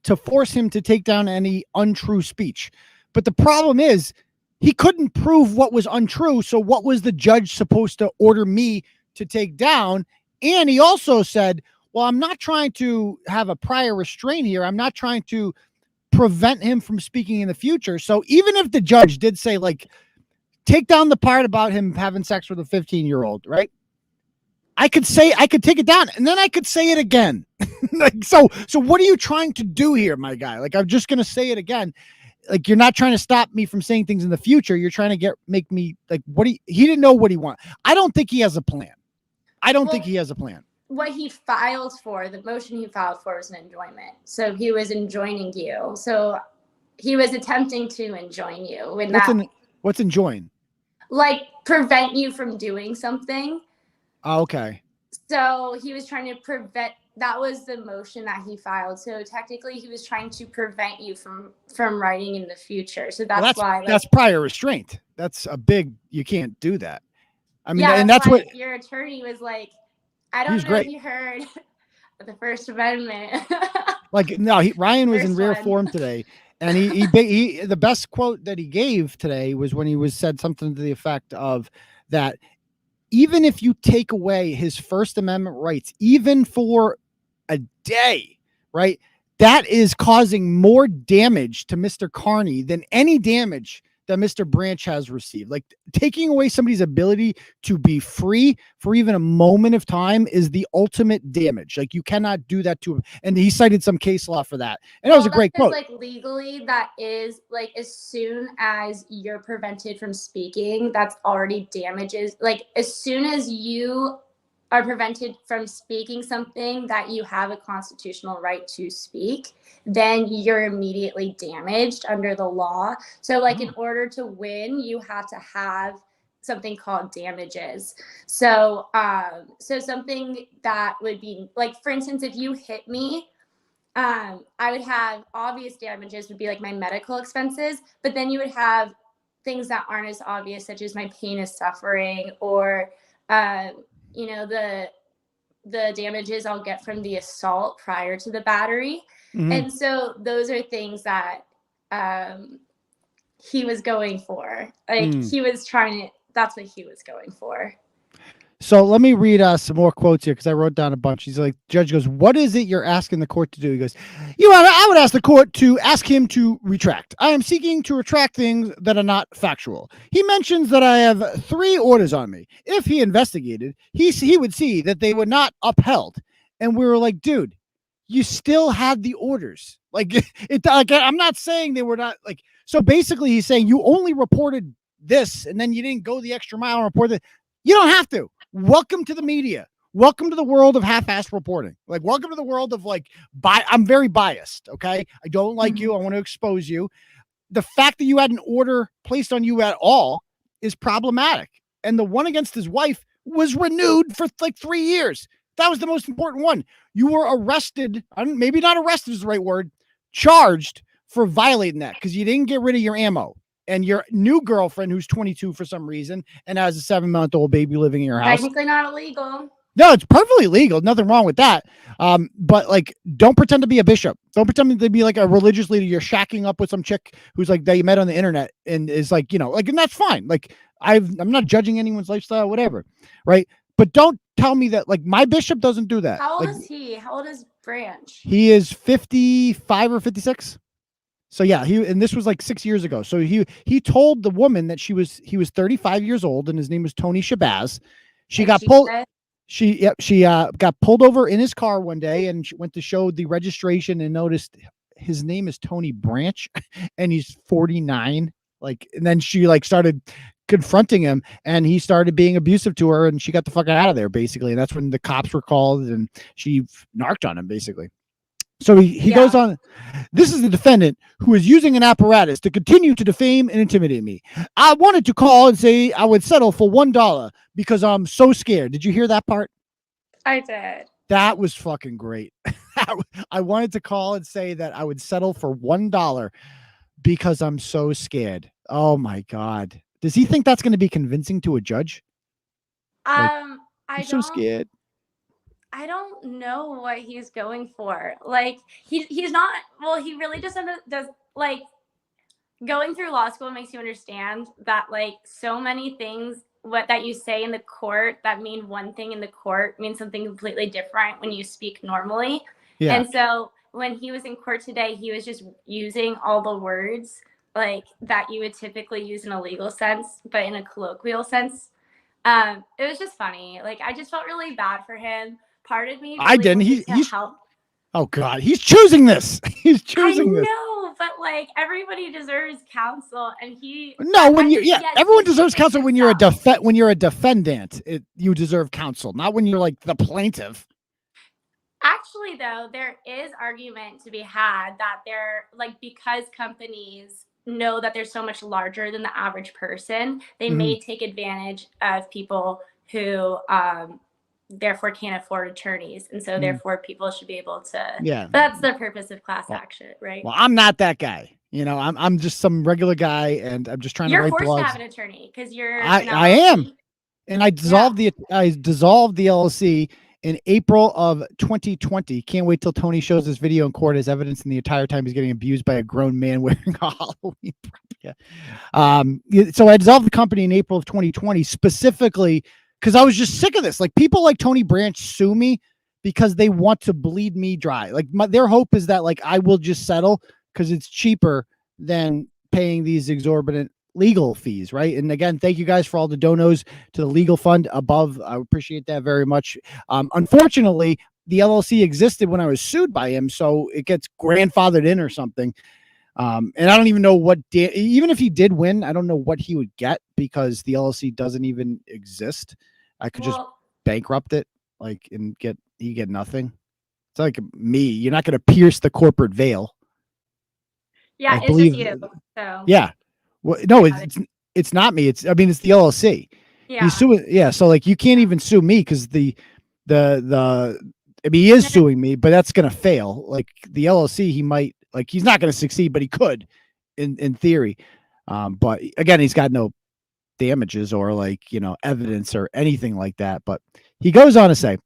to force him to take down any untrue speech. But the problem is, he couldn't prove what was untrue. So what was the judge supposed to order me to take down? And he also said, well, I'm not trying to have a prior restraint here. I'm not trying to prevent him from speaking in the future. So even if the judge did say, like, take down the part about him having sex with a 15-year-old, right? I could take it down, and then I could say it again. Like, so what are you trying to do here, my guy? Like, I'm just going to say it again. Like, you're not trying to stop me from saying things in the future. You're trying to make me, like, he didn't know what he wanted. I don't think he has a plan. Think he has a plan. What he filed for, the motion he filed for, was an enjoyment. So he was enjoining you. So he was attempting to enjoin you. What's enjoin? Like, prevent you from doing something. Oh, okay. So he was trying to prevent, that was the motion that he filed. So technically he was trying to prevent you from writing in the future. So that's why, like, that's prior restraint. That's a big, you can't do that. I mean, yeah, and that's what your attorney was like, I don't know if you heard the First Amendment. Like, no, Ryan was in rare form today. And he the best quote that he gave today was when he said something to the effect of that, even if you take away his First Amendment rights, even for a day, right, that is causing more damage to Mr. Kearney than any damage that Mr. Branc has received. Like, taking away somebody's ability to be free for even a moment of time is the ultimate damage. Like, you cannot do that to him. And he cited some case law for that. And that was a great quote. Like, legally, that is, like, as soon as you're prevented from speaking, that's already damages. Like, as soon as you are prevented from speaking something that you have a constitutional right to speak, then you're immediately damaged under the law. So, like, in order to win, you have to have something called damages. So, so something that would be, like, for instance, if you hit me, I would have obvious damages, would be like my medical expenses, but then you would have things that aren't as obvious, such as my pain is suffering, or, you know, the damages I'll get from the assault prior to the battery. Mm-hmm. And so those are things that he was going for. Like, he was trying to, that's what he was going for. So let me read some more quotes here because I wrote down a bunch. He's like, judge goes, "What is it you're asking the court to do?" He goes, I would ask the court to ask him to retract. I am seeking to retract things that are not factual. He mentions that I have 3 orders on me. If he investigated, he would see that they were not upheld." And we were like, dude, you still had the orders. Like, I'm not saying they were not like, so basically he's saying you only reported this and then you didn't go the extra mile and report it. You don't have to. Welcome to the media. Welcome to the world of half-assed reporting. Like, welcome to the world of like, I'm very biased. Okay. I don't like you. I want to expose you. The fact that you had an order placed on you at all is problematic. And the one against his wife was renewed for like 3 years. That was the most important one. You were arrested. Maybe not arrested is the right word. Charged for violating that because you didn't get rid of your ammo. And your new girlfriend, who's 22 for some reason, and has a 7-month-old baby living in your house. Technically not illegal. No, it's perfectly legal. Nothing wrong with that. But like, don't pretend to be a bishop. Don't pretend to be like a religious leader. You're shacking up with some chick who's like that you met on the internet and is like, like, and that's fine. Like, I'm not judging anyone's lifestyle, whatever, right? But don't tell me that like my bishop doesn't do that. How old like, is he? How old is Branc? He is 55 or 56. So yeah, and this was like 6 years ago. So he told the woman that he was 35 years old and his name was Tony Shabazz. She got pulled. She got pulled over in his car one day and she went to show the registration and noticed his name is Tony Branc and he's 49. Like, and then she like started confronting him and he started being abusive to her and she got the fuck out of there basically. And that's when the cops were called and she narked on him basically. So he goes on. This is the defendant who is using an apparatus to continue to defame and intimidate me. I wanted to call and say I would settle for $1 because I'm so scared. Did you hear that part? I did. That was fucking great. I wanted to call and say that I would settle for $1 because I'm so scared. Oh my God. Does he think that's going to be convincing to a judge? I'm so scared. I don't know what he's going for. Like he's not. Well, he really just does like going through law school makes you understand that like so many things that you say in the court that mean one thing in the court means something completely different when you speak normally. Yeah. And so when he was in court today, he was just using all the words like that you would typically use in a legal sense, but in a colloquial sense. It was just funny. Like I just felt really bad for him. Part of me really I didn't. He's help. Oh God, he's choosing this. He's choosing this. I know, but like everybody deserves counsel, and everyone deserves counsel when you're a defendant. You deserve counsel, not when you're like the plaintiff. Actually, though, there is argument to be had that they're like because companies know that they're so much larger than the average person, they may take advantage of people who therefore can't afford attorneys, and so therefore people should be able to. Yeah, that's the purpose of class action, right? Well, I'm not that guy. I'm just some regular guy, and I'm just trying to write blogs. You're forced to have an attorney because you're. I am, and I dissolved the LLC in April of 2020. Can't wait till Tony shows this video in court as evidence, and the entire time he's getting abused by a grown man wearing a Halloween. So I dissolved the company in April of 2020 specifically. Because I was just sick of this. Like people like Tony Branc sue me because they want to bleed me dry. Like their hope is that like I will just settle because it's cheaper than paying these exorbitant legal fees, right? And again, thank you guys for all the donos to the legal fund above. I appreciate that very much. Unfortunately, the LLC existed when I was sued by him, so it gets grandfathered in or something. And I don't even know even if he did win, I don't know what he would get because the LLC doesn't even exist. I could just bankrupt it, like, and get nothing. It's like me. You're not going to pierce the corporate veil. Yeah, it's just you. So yeah. Well, no, it's not me. It's the LLC. Yeah. He's suing. Yeah. So like, you can't even sue me because he is suing me, but that's going to fail. Like the LLC, he might. Like he's not going to succeed, but he could, in theory. But again, he's got no damages or evidence or anything like that. But he goes on to say,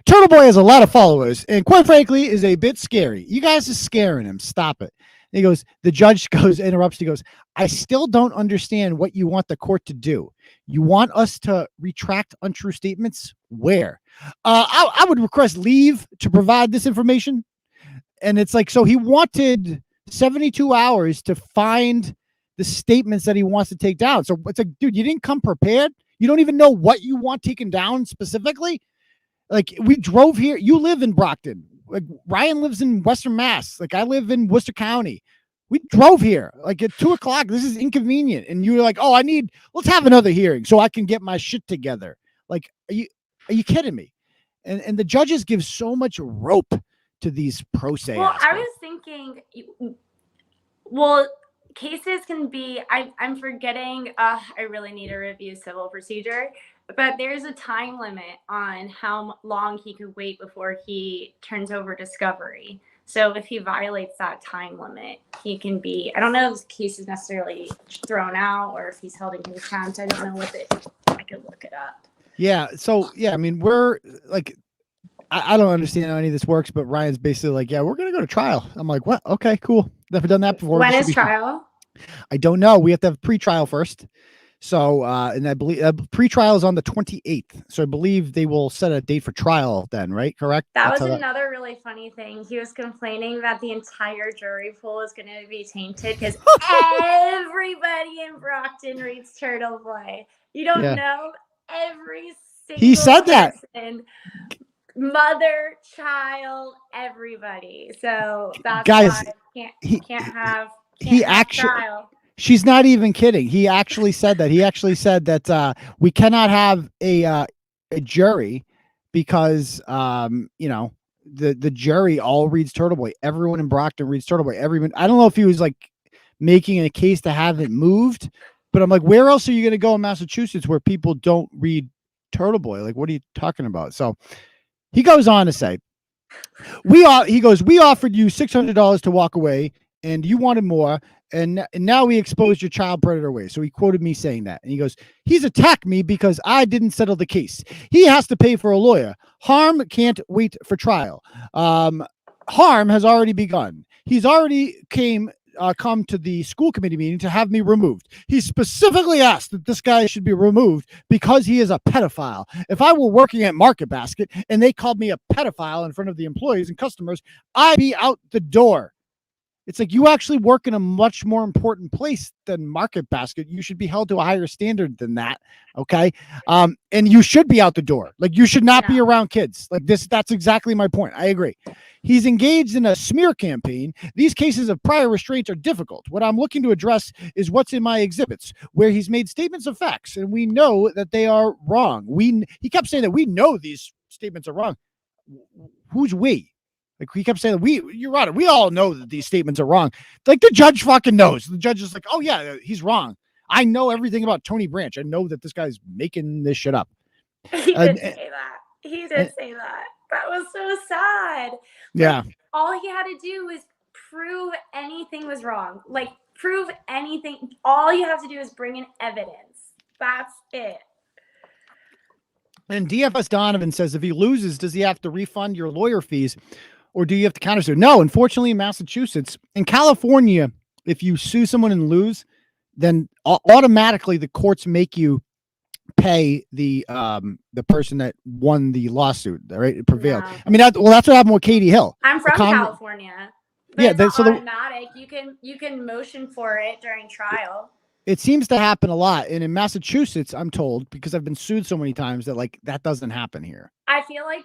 Turtleboy has a lot of followers and quite frankly is a bit scary. You guys are scaring him. Stop it. He goes, the judge interrupts. He goes, I still don't understand what you want the court to do. You want us to retract untrue statements? Where? I would request leave to provide this information. And it's like, so he wanted 72 hours to find the statements that he wants to take down. So it's like, dude, you didn't come prepared. You don't even know what you want taken down specifically. Like, we drove here. You live in Brockton. Like, Ryan lives in Western Mass. Like, I live in Worcester County. We drove here like at 2:00. This is inconvenient. And you were like, oh, let's have another hearing so I can get my shit together. Like, are you kidding me? And the judges give so much rope to these pro se. Well, I was thinking, well, cases can be, I'm forgetting, I really need to review civil procedure, but there's a time limit on how long he could wait before he turns over discovery. So if he violates that time limit, he can be, I don't know if his case is necessarily thrown out or if he's held in contempt. I don't know I could look it up. Yeah. So, yeah, I mean, we're like, I don't understand how any of this works, but Ryan's basically like, yeah, we're going to go to trial. I'm like, what? Okay, cool. Never done that before. When is trial? I don't know. We have to have pre-trial first. So, and I believe pre-trial is on the 28th. So I believe they will set a date for trial then, right? Correct? That was another really funny thing. He was complaining that the entire jury pool is going to be tainted because everybody in Brockton reads Turtleboy. You don't know every single He said that. person, mother, child, everybody. So that's guys, why can't have trial. She's not even kidding. He actually said that. He actually said that we cannot have a jury because the jury all reads Turtleboy. Everyone in Brockton reads Turtleboy. Everyone. I don't know if he was like making a case to have it moved, but I'm like, where else are you going to go in Massachusetts where people don't read Turtleboy? Like, what are you talking about? So he goes on to say, we offered you $600 to walk away and you wanted more. And now we exposed your child predator ways. So he quoted me saying that. And he goes, he's attacked me because I didn't settle the case. He has to pay for a lawyer. Harm can't wait for trial. Harm has already begun. He's already come to the school committee meeting to have me removed. He specifically asked that this guy should be removed because he is a pedophile. If I were working at Market Basket and they called me a pedophile in front of the employees and customers, I'd be out the door. It's like, you actually work in a much more important place than Market Basket. You should be held to a higher standard than that. Okay. And you should be out the door. Like, you should not be around kids like this. That's exactly my point. I agree. He's engaged in a smear campaign. These cases of prior restraints are difficult. What I'm looking to address is what's in my exhibits, where he's made statements of facts and we know that they are wrong. He kept saying that we know these statements are wrong. Who's we? Like, he kept saying, Your Honor, we all know that these statements are wrong. Like, the judge fucking knows. The judge is like, oh yeah, he's wrong. I know everything about Tony Branch. I know that this guy's making this shit up. He did say that. He did say that. That was so sad. Yeah. Like, all he had to do was prove anything was wrong. Like, prove anything. All you have to do is bring in evidence. That's it. And DFS Donovan says, if he loses, does he have to refund your lawyer fees? Or do you have to countersue? No, unfortunately, in Massachusetts. In California, if you sue someone and lose, then automatically the courts make you pay the person that won the lawsuit. Right, it prevailed. Yeah. I mean, that's what happened with Katie Hill. I'm from California. But it's automatic. You can motion for it during trial. It seems to happen a lot, and in Massachusetts, I'm told, because I've been sued so many times, that like that doesn't happen here. I feel like.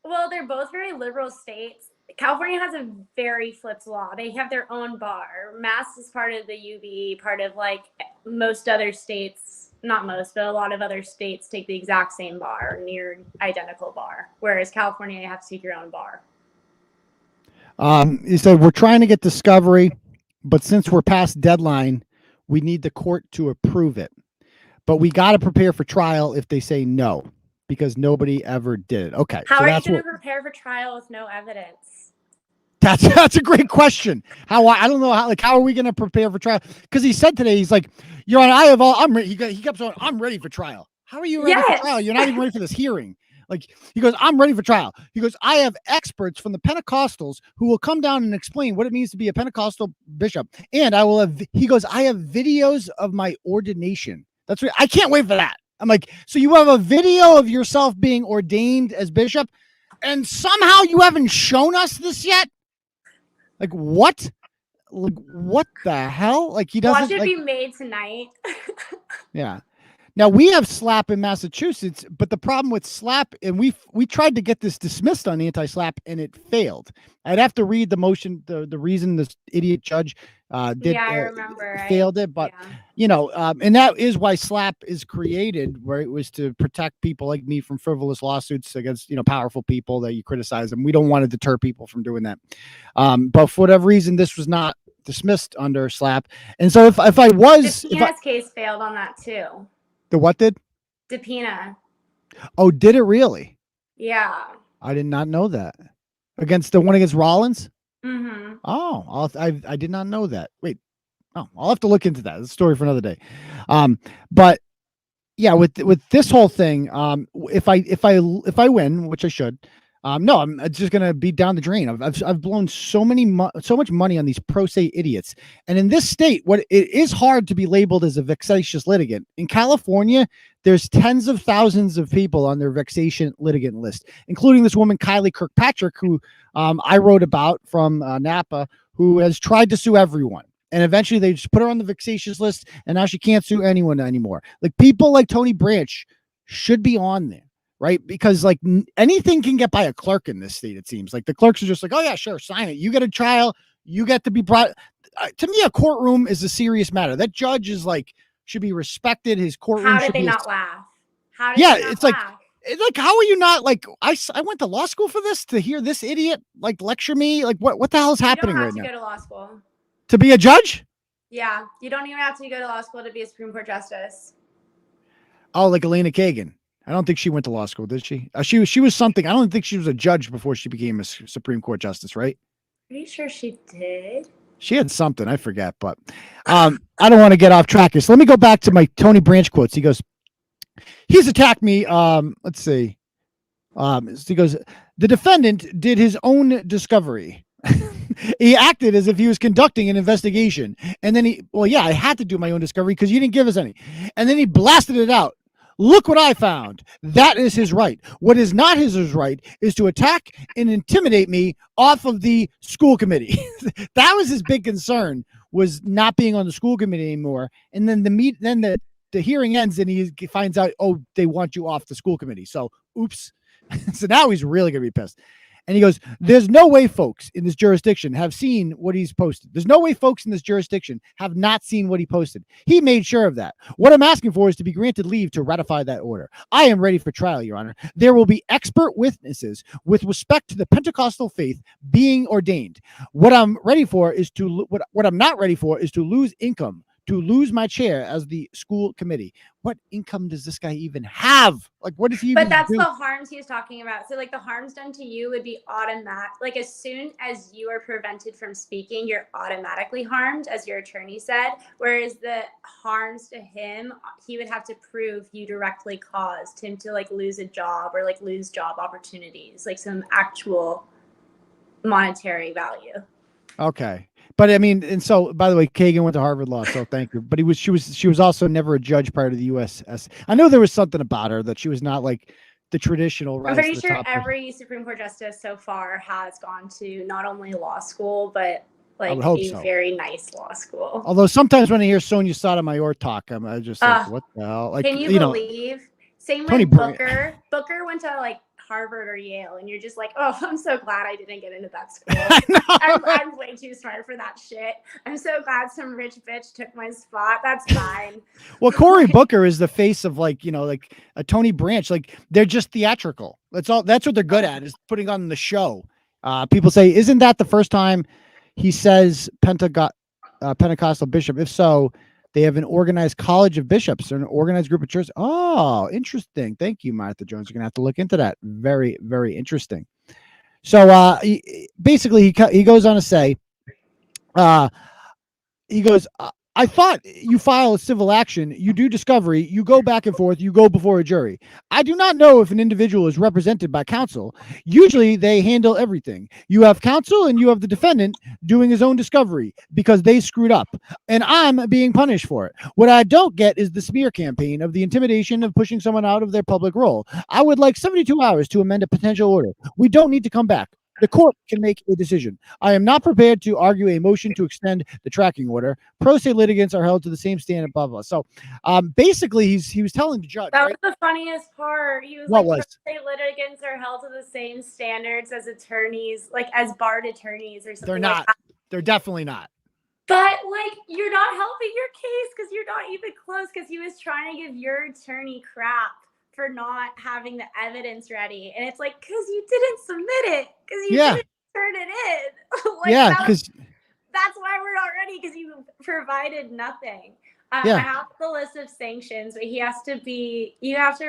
Well, they're both very liberal states. California has a very flipped law. They have their own bar. Mass is part of the UB, part of like most other states, not most, but a lot of other states take the exact same bar, near identical bar. Whereas California, you have to take your own bar. He said, we're trying to get discovery, but since we're past deadline, we need the court to approve it. But we got to prepare for trial if they say no. Because nobody ever did it. Okay. How are you going to prepare for trial with no evidence? That's a great question. I don't know how are we going to prepare for trial? Because he said today, he's like, Your Honor, I'm ready. He kept saying, I'm ready for trial. How are you ready for trial? You're not even ready for this hearing. Like, he goes, I'm ready for trial. He goes, I have experts from the Pentecostals who will come down and explain what it means to be a Pentecostal bishop. And I will have, he goes, I have videos of my ordination. That's right. I can't wait for that. I'm like, so you have a video of yourself being ordained as bishop, and somehow you haven't shown us this yet? Like, what? Like, what the hell? Like, he doesn't. Watch it like, be made tonight. Yeah. Now we have SLAPP in Massachusetts, but the problem with SLAPP, and we tried to get this dismissed on anti-SLAPP, and it failed. I'd have to read the motion, the reason this idiot judge did. Yeah, I remember. Failed it, but and that is why SLAPP is created, where it was to protect people like me from frivolous lawsuits against powerful people that you criticize them. We don't want to deter people from doing that, but for whatever reason, this was not dismissed under SLAPP, and so if I was, Subpoena's case failed on that too. The what did? Subpoena. Oh, did it really? Yeah. I did not know that. Against the one against Rollins? Mm-hmm. Oh, I did not know that. Wait. Oh, I'll have to look into that. It's a story for another day. But yeah, with this whole thing, if I win, which I should, no, I'm just gonna be down the drain. I've blown so much money on these pro se idiots, and in this state, what it is hard to be labeled as a vexatious litigant. In California, there's tens of thousands of people on their vexation litigant list, including this woman Kylie Kirkpatrick, who I wrote about from Napa, who has tried to sue everyone. And eventually they just put her on the vexatious list, and now she can't sue anyone anymore. Like, people like Tony Branch should be on there. Right? Because like anything can get by a clerk in this state, it seems. Like, the clerks are just like, oh yeah, sure, sign it. You get a trial, you get to be brought. To me, a courtroom is a serious matter. That judge is like, should be respected. His courtroom. How did they not laugh? How did yeah, they not it's laugh? like, how are you not like? I went to law school for this, to hear this idiot like lecture me. Like, what the hell is happening right now? You don't have to go to law school to be a judge. Yeah, you don't even have to go to law school to be a Supreme Court justice. Oh, like Elena Kagan. I don't think she went to law school, did she? She was something. I don't think she was a judge before she became a Supreme Court justice, right? Pretty sure she did. She had something. I forget, but I don't want to get off track here. So let me go back to my Tony Branch quotes. He goes, he's attacked me. Let's see. He goes, the defendant did his own discovery. He acted as if he was conducting an investigation. And then I had to do my own discovery because you didn't give us any. And then he blasted it out. Look what I found. That is his right. What is not his right is to attack and intimidate me off of the school committee. That was his big concern, was not being on the school committee anymore. And then the hearing ends and he finds out, oh, they want you off the school committee. So, oops. So now he's really going to be pissed. And he goes, there's no way folks in this jurisdiction have seen what he's posted. There's no way folks in this jurisdiction have not seen what he posted. He made sure of that. What I'm asking for is to be granted leave to ratify that order. I am ready for trial, Your Honor. There will be expert witnesses with respect to the Pentecostal faith being ordained. What I'm ready for is what I'm not ready for is to lose income, to lose my chair as the school committee. What income does this guy even have? Like, what does he even But that's do? the harms he's talking about. So, like, the harms done to you would be automatic. Like, as soon as you are prevented from speaking, you're automatically harmed, as your attorney said. Whereas the harms to him, he would have to prove you directly caused him to, like, lose a job or, like, lose job opportunities, like some actual monetary value. Okay. But I mean, and so, by the way, Kagan went to Harvard Law, so thank you. But she was also never a judge prior to the USS. I know there was something about her that she was not like the traditional. I'm pretty sure every Supreme Court justice so far has gone to not only law school, but like a very nice law school. Although sometimes when I hear Sonia Sotomayor talk, I just like, what the hell? Like, can you believe? Same with Booker. Booker went to like Harvard or Yale, and you're just like, oh, I'm so glad I didn't get into that school. I'm way too smart for that shit. I'm so glad some rich bitch took my spot. That's fine. Well, Cory Booker is the face of like a Tony Branch. Like, they're just theatrical. That's all. That's what they're good at, is putting on the show. People say, isn't that the first time he says Pentecostal bishop? If so, they have an organized college of bishops or an organized group of churches. Oh, interesting. Thank you, Martha Jones. You're going to have to look into that. Very, very interesting. So basically, he goes on to say, he goes, I thought you file a civil action, you do discovery, you go back and forth, you go before a jury. I do not know if an individual is represented by counsel. Usually they handle everything. You have counsel and you have the defendant doing his own discovery because they screwed up, and I'm being punished for it. What I don't get is the smear campaign of the intimidation of pushing someone out of their public role. I would like 72 hours to amend a potential order. We don't need to come back. The court can make a decision. I am not prepared to argue a motion to extend the tracking order. Pro se litigants are held to the same standard, blah, blah. So basically, he was telling the judge. That right? was the funniest part. He was What like, was? pro se litigants are held to the same standards as attorneys, like as barred attorneys or something. They're like not. that. They're definitely not. But like, you're not helping your case because you're not even close. Because he was trying to give your attorney crap for not having the evidence ready, and it's like, because you didn't submit it, because you didn't turn it in. Like, yeah, because that's why we're not ready, because you provided nothing. I have the list of sanctions, but you have to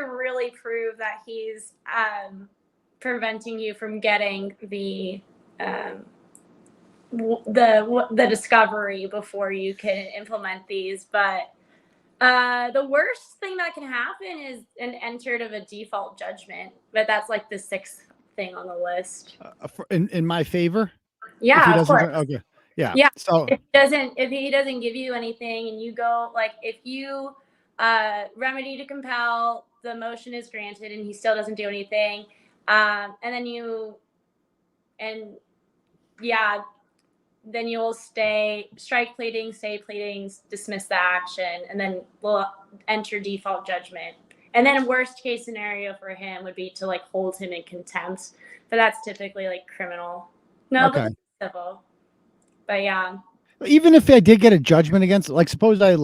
really prove that he's preventing you from getting the discovery before you can implement these. But the worst thing that can happen is an entered of a default judgment, but that's like the 6th thing on the list. In my favor. Yeah, of course. Okay. Yeah. Yeah. So if he doesn't give you anything, and you go, like, if you remedy to compel, the motion is granted, and he still doesn't do anything, then you'll strike pleadings, stay pleadings, dismiss the action, and then we'll enter default judgment. And then worst case scenario for him would be to like hold him in contempt, but that's typically like criminal. No, okay. but civil. But yeah. Even if I did get a judgment against, like, suppose I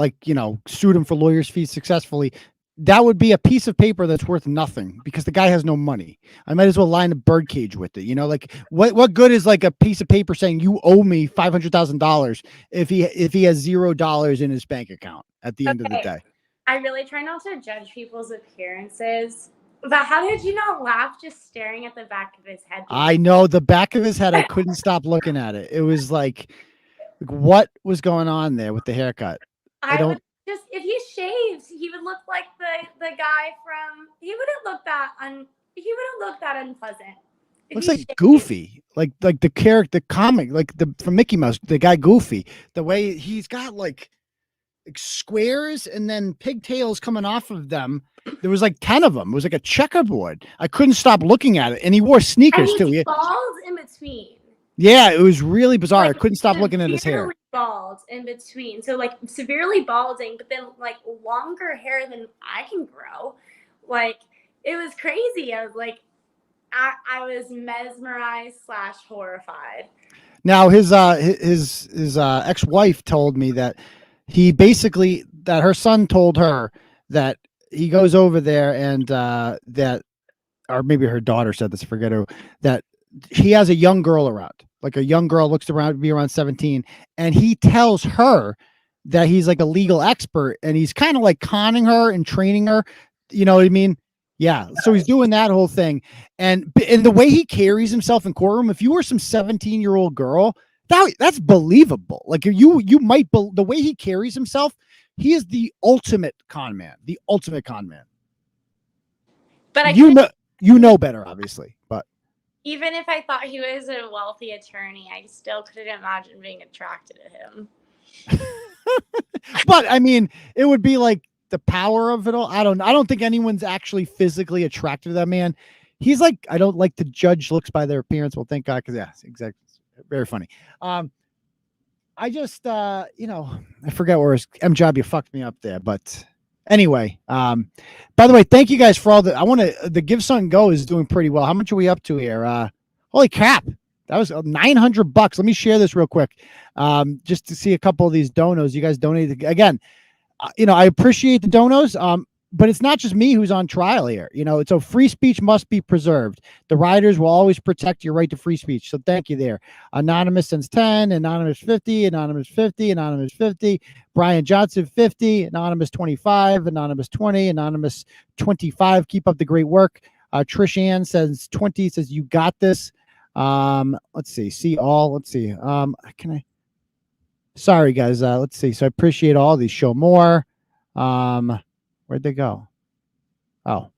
sued him for lawyer's fees successfully, that would be a piece of paper that's worth nothing because the guy has no money. I might as well line a birdcage with it. Like what good is like a piece of paper saying you owe me $500,000 if he has $0 in his bank account at the end of the day? I really try not to judge people's appearances, but how did you not laugh just staring at the back of his head? I know the back of his head. I couldn't stop looking at it. It was like what was going on there with the haircut? Just if he shaves, he would look like the guy from. He wouldn't look that unpleasant. Looks like Goofy, like the character, the comic, like from Mickey Mouse, the guy Goofy. The way he's got like squares and then pigtails coming off of them. There was like 10 of them. It was like a checkerboard. I couldn't stop looking at it, and he wore sneakers too. He bald in between. Yeah, it was really bizarre. Like, I couldn't stop looking at his hair. Bald in between, so like severely balding, but then like longer hair than I can grow. Like, it was crazy. I was like, I was mesmerized / horrified. Now his ex-wife told me that that her son told her that he goes over there and or maybe her daughter said this, I forget who, that he has a young girl around. Like a young girl looks around to be around 17, and he tells her that he's like a legal expert, and he's kind of like conning her and training her. You know what I mean? Yeah. So he's doing that whole thing, and the way he carries himself in courtroom, if you were some 17-year-old girl, that's believable. Like you might the way he carries himself, he is the ultimate con man. The ultimate con man. But you know better, obviously, but. Even if I thought he was a wealthy attorney, I still couldn't imagine being attracted to him. But I mean, it would be like the power of it all. I don't think anyone's actually physically attracted to that man. He's like, I don't like to judge looks by their appearance. Well, thank God, because yeah, exactly, very funny. I just I forget where M Job, you fucked me up there, but. Anyway, by the way, thank you guys for all the Give Something Go is doing pretty well. How much are we up to here? Holy crap. That was $900. Let me share this real quick. Just to see a couple of these donos. You guys donated again. I appreciate the donos. But it's not just me who's on trial here. So free speech must be preserved. The riders will always protect your right to free speech. So thank you there. Anonymous sends 10, Anonymous 50, Anonymous 50, Anonymous 50, Brian Johnson 50, Anonymous 25, Anonymous 20, Anonymous 25. Keep up the great work. Trish Ann says 20, says you got this. Let's see. See all. Let's see. Can I? Sorry, guys. Let's see. So I appreciate all these. Show more. Where'd they go? Oh.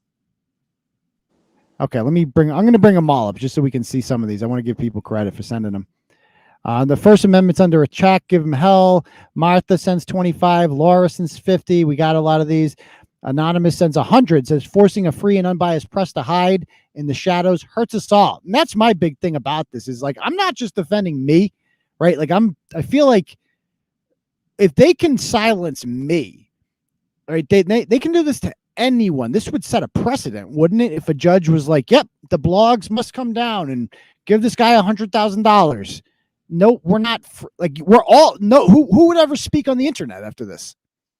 Okay, I'm going to bring them all up just so we can see some of these. I want to give people credit for sending them. The First Amendment's under attack. Give them hell. Martha sends 25. Laura sends 50. We got a lot of these. Anonymous sends 100. Says forcing a free and unbiased press to hide in the shadows hurts us all. And that's my big thing about this is like, I'm not just defending me, right? Like I feel like if they can silence me, right, they can do this to anyone. This would set a precedent, wouldn't it? If a judge was like, yep, the blogs must come down and give this guy $100,000. No, we're not like we're all no. Who would ever speak on the internet after this?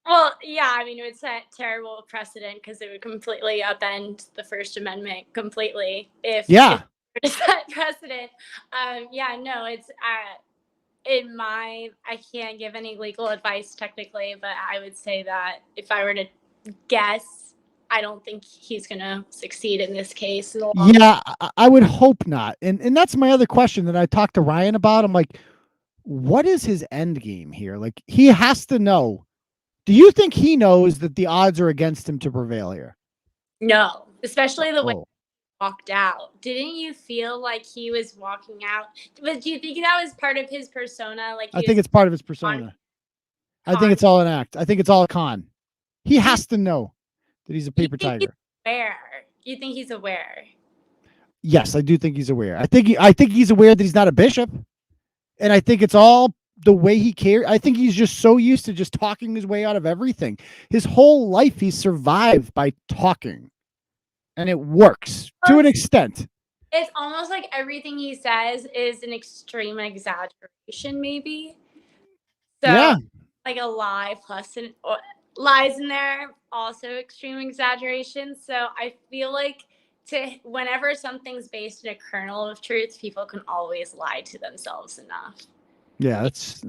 Well, yeah, I mean, it would set terrible precedent because it would completely upend the First Amendment completely if Yeah. if set precedent. Yeah, no, it's I can't give any legal advice technically, but I would say that if I were to guess, I don't think he's going to succeed in this case. Yeah, I would hope not. And that's my other question that I talked to Ryan about. I'm like, what is his end game here? Like, he has to know. Do you think he knows that the odds are against him to prevail here? No, especially the way he walked out. Didn't you feel like he was walking out? But do you think that was part of his persona? Like, I think it's part of his persona. I think it's all an act. I think it's all a con. He has to know that he's a paper tiger. You think he's aware? Yes, I do think he's aware. I think he's aware that he's not a bishop. And I think it's all the way he cares. I think he's just so used to just talking his way out of everything. His whole life, he's survived by talking. And it works to an extent. It's almost like everything he says is an extreme exaggeration, maybe. So, yeah. Like a lie plus lies in there, also extreme exaggeration. So I feel like whenever something's based in a kernel of truth, people can always lie to themselves enough. Yeah, that's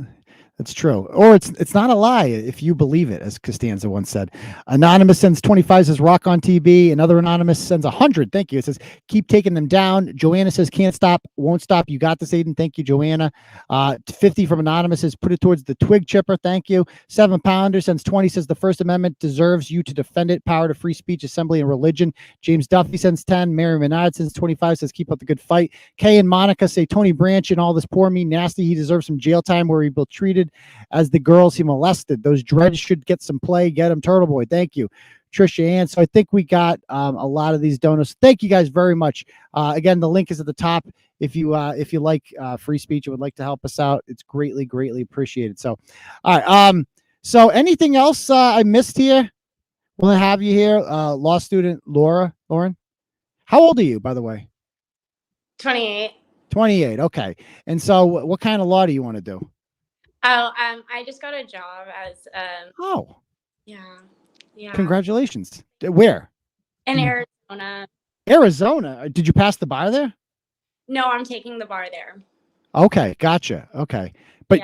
true. Or it's not a lie if you believe it, as Costanza once said. Anonymous sends 25, says rock on TB. Another Anonymous sends 100. Thank you. It says keep taking them down. Joanna says can't stop, won't stop. You got this, Aidan. Thank you, Joanna. 50 from Anonymous says put it towards the twig chipper. Thank you. 7 Pounder sends 20, says the First Amendment deserves you to defend it. Power to free speech, assembly, and religion. James Duffy sends 10. Mary Menard sends 25, says keep up the good fight. Kay and Monica say Tony Branch and all this poor me nasty. He deserves some jail time where he will treated as the girls he molested. Those dreads should get some play. Get him, Turtleboy. Thank you, Trisha Ann. So I think we got a lot of these donuts. Thank you guys very much. Again, the link is at the top. If you like free speech and would like to help us out, it's greatly appreciated. So, all right. So anything else I missed here? Will I have you here? Law student Lauren. How old are you, by the way? 28. 28. Okay. And so what kind of law do you want to do? Oh, I just got a job as yeah. Congratulations. Where? In Arizona. Arizona. Did you pass the bar there? No, I'm taking the bar there. Okay, gotcha. Okay. But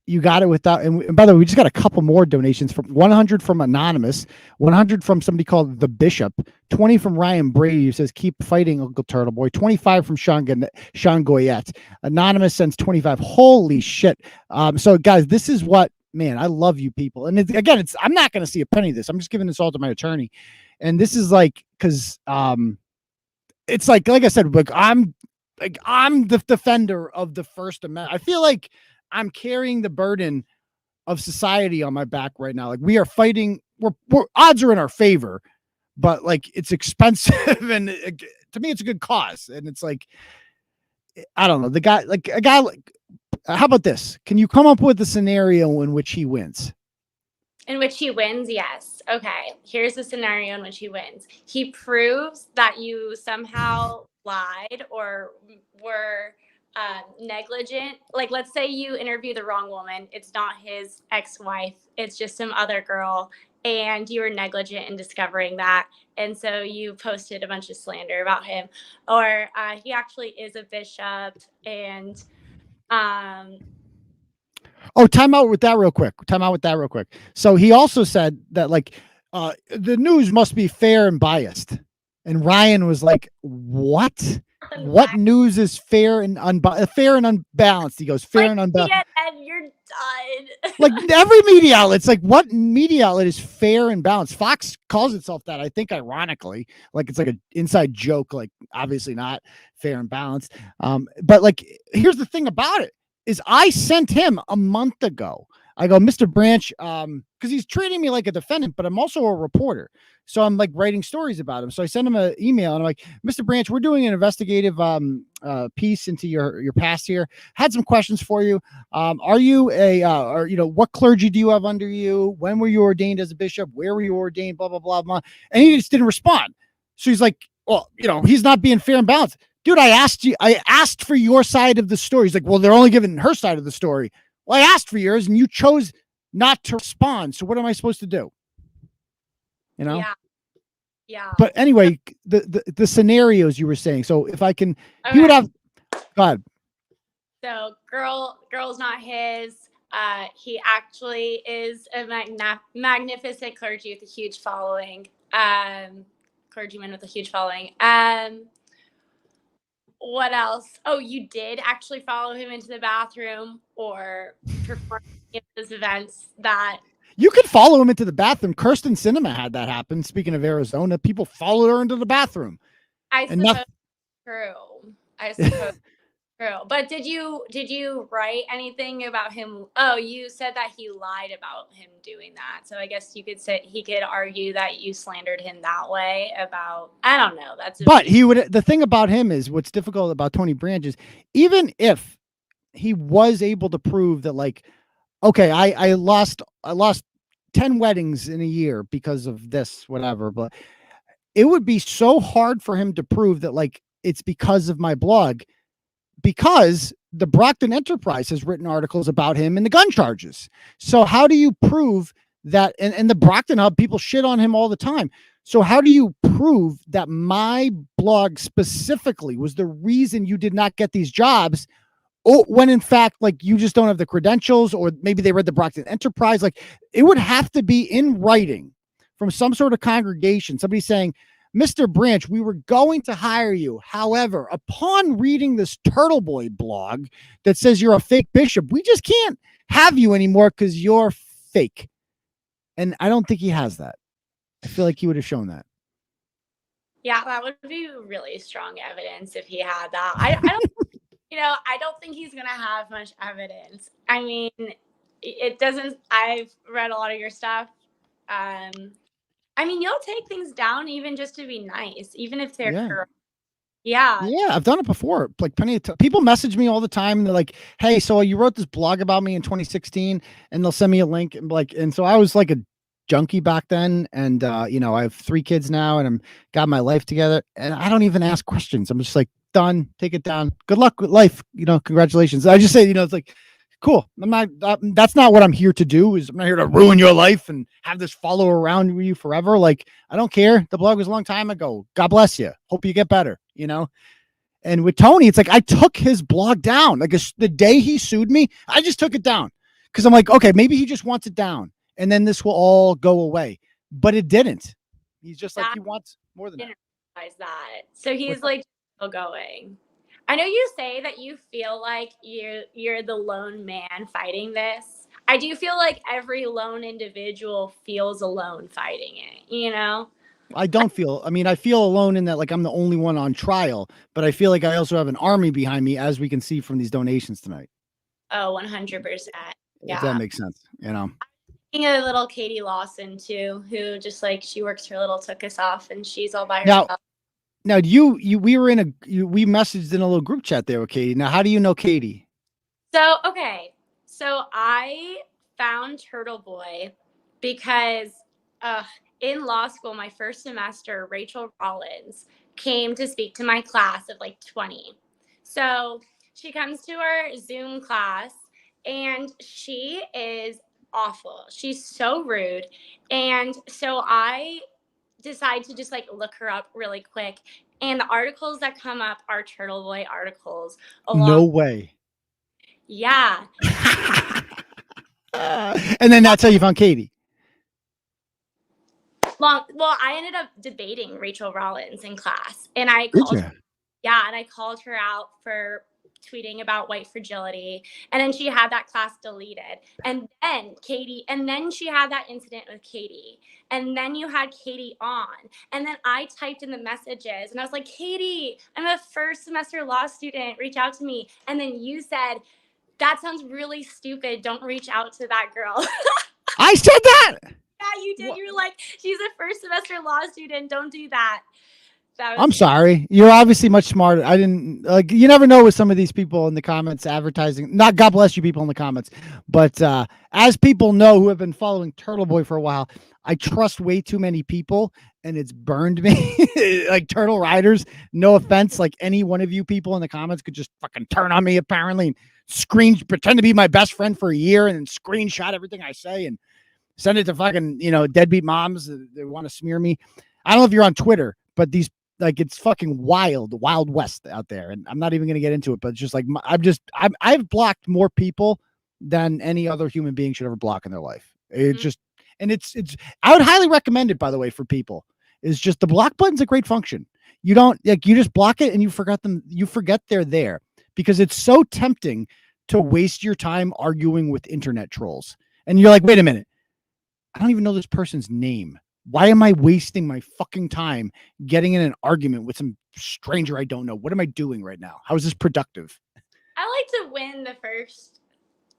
you got it without, and by the way, we just got a couple more donations from 100 from Anonymous, 100 from somebody called The Bishop, 20 from Ryan Brady, who says, keep fighting, Uncle Turtleboy, 25 from Sean Goyette. Anonymous sends 25. Holy shit. So guys, this is what, man, I love you people. And again, I'm not going to see a penny of this. I'm just giving this all to my attorney. And this is like, cause, it's like I said, I'm the defender of the First Amendment. I feel like I'm carrying the burden of society on my back right now. Like we are fighting, we're odds are in our favor, but like it's expensive and to me it's a good cause. And it's like, I don't know, how about this? Can you come up with a scenario in which he wins? In which he wins, yes. Okay, here's the scenario in which he wins. He proves that you somehow lied or were negligent. Like, let's say you interview the wrong woman. It's not his ex-wife. It's just some other girl. And you were negligent in discovering that. And so you posted a bunch of slander about him. Or he actually is a bishop. And time out with that real quick. So he also said that like the news must be fair and biased. And Ryan was like, what? What news is fair and unbalanced? He goes, fair and unbalanced. And you're done. Like every media outlet, it's like, what media outlet is fair and balanced? Fox calls itself that, I think, ironically, like it's like an inside joke, like obviously not fair and balanced. But like, here's the thing about it is I sent him a month ago. I go, Mr. Branch, because he's treating me like a defendant, but I'm also a reporter. So I'm like writing stories about him. So I sent him an email and I'm like, Mr. Branch, we're doing an investigative piece into your past here. Had some questions for you. Are you what clergy do you have under you? When were you ordained as a bishop? Where were you ordained? Blah, blah, blah, blah. And he just didn't respond. So he's like, well, he's not being fair and balanced. Dude, I asked for your side of the story. He's like, well, they're only giving her side of the story. Well, I asked for yours and you chose not to respond. So what am I supposed to do? Yeah. But anyway, the scenarios you were saying. So if I can, Okay. he would have, go ahead. So girl's not his. He actually is a magnificent clergy with a huge following. Clergyman with a huge following. What else? Oh, you did actually follow him into the bathroom or perform at those events that. You could follow him into the bathroom. Kirsten Sinema had that happen. Speaking of Arizona, people followed her into the bathroom. I suppose true. But did you write anything about him? Oh, you said that he lied about him doing that. So I guess you could say he could argue that you slandered him that way about, I don't know. The thing about him is what's difficult about Tony Branch is even if he was able to prove that, like, okay, I lost 10 weddings in a year because of this, whatever, but it would be so hard for him to prove that, like, it's because of my blog, because the Brockton Enterprise has written articles about him and the gun charges. So how do you prove that? And the Brockton Hub, people shit on him all the time. So how do you prove that my blog specifically was the reason you did not get these jobs? Or when in fact, like, you just don't have the credentials, or maybe they read the Brockton Enterprise. Like, it would have to be in writing from some sort of congregation, somebody saying, Mr. Branch, we were going to hire you. However, upon reading this Turtleboy blog that says you're a fake bishop, we just can't have you anymore because you're fake. And I don't think he has that. I feel like he would have shown that. Yeah, that would be really strong evidence if he had that. I don't. I don't think he's going to have much evidence. I mean, it doesn't, I've read a lot of your stuff. I mean, you'll take things down even just to be nice, even if they're correct. Yeah. Yeah, I've done it before. Like, plenty of people message me all the time and they're like, hey, so you wrote this blog about me in 2016, and they'll send me a link, and so I was like a junkie back then, and I have 3 kids now and I'm got my life together, and I don't even ask questions. I'm just like, done, take it down, good luck with life, congratulations. I just say, it's like, cool. I'm not, that's not what I'm here to do. I'm not here to ruin your life and have this follow around you forever. Like, I don't care. The blog was a long time ago. God bless you. Hope you get better, And with Tony, it's like, I took his blog down. Like, the day he sued me, I just took it down because I'm like, okay, maybe he just wants it down and then this will all go away. But it didn't. He's just like, he wants more than that. So he's like, still going. I know you say that you feel like you're the lone man fighting this. I do feel like every lone individual feels alone fighting it, I don't feel, I feel alone in that, like, I'm the only one on trial, but I feel like I also have an army behind me, as we can see from these donations tonight. Oh, 100%. Yeah. If that makes sense, I'm thinking of little Katie Lawson too, who just, like, she works her little took us off and she's all by herself. Now, we messaged in a little group chat there with Katie. Now, how do you know Katie? So I found Turtleboy because in law school, my first semester, Rachael Rollins came to speak to my class of like 20. So she comes to our Zoom class and she is awful. She's so rude. And so I decide to just, like, look her up really quick, and the articles that come up are Turtleboy articles. No way. Yeah. And then that's how you found Katie. Well, I ended up debating Rachael Rollins in class, and I called her. Yeah, and I called her out for tweeting about white fragility, and then she had that class deleted. And then she had that incident with Katie, and then you had Katie on, and then I typed in the messages and I was like, Katie, I'm a first semester law student, reach out to me. And then you said, that sounds really stupid, don't reach out to that girl. I said that. Yeah, you did. You were like, she's a first semester law student, don't do that. I'm sorry. You're obviously much smarter. I didn't like. You never know with some of these people in the comments advertising. Not God bless you, people in the comments, but as people know who have been following Turtleboy for a while, I trust way too many people, and it's burned me. Like Turtle Riders. No offense, like any one of you people in the comments could just fucking turn on me apparently and pretend to be my best friend for a year, and then screenshot everything I say and send it to fucking deadbeat moms that want to smear me. I don't know if you're on Twitter, but these. Like it's fucking wild west out there, and I'm not even gonna get into it. But it's just like I've blocked more people than any other human being should ever block in their life. It's just, and it's. I would highly recommend it, by the way, for people. Is just the block button's a great function. You don't you just block it and you forget them. You forget they're there because it's so tempting to waste your time arguing with internet trolls, and you're like, wait a minute, I don't even know this person's name. Why am I wasting my fucking time getting in an argument with some stranger I don't know? What am I doing right now? How is this productive? I like to win the first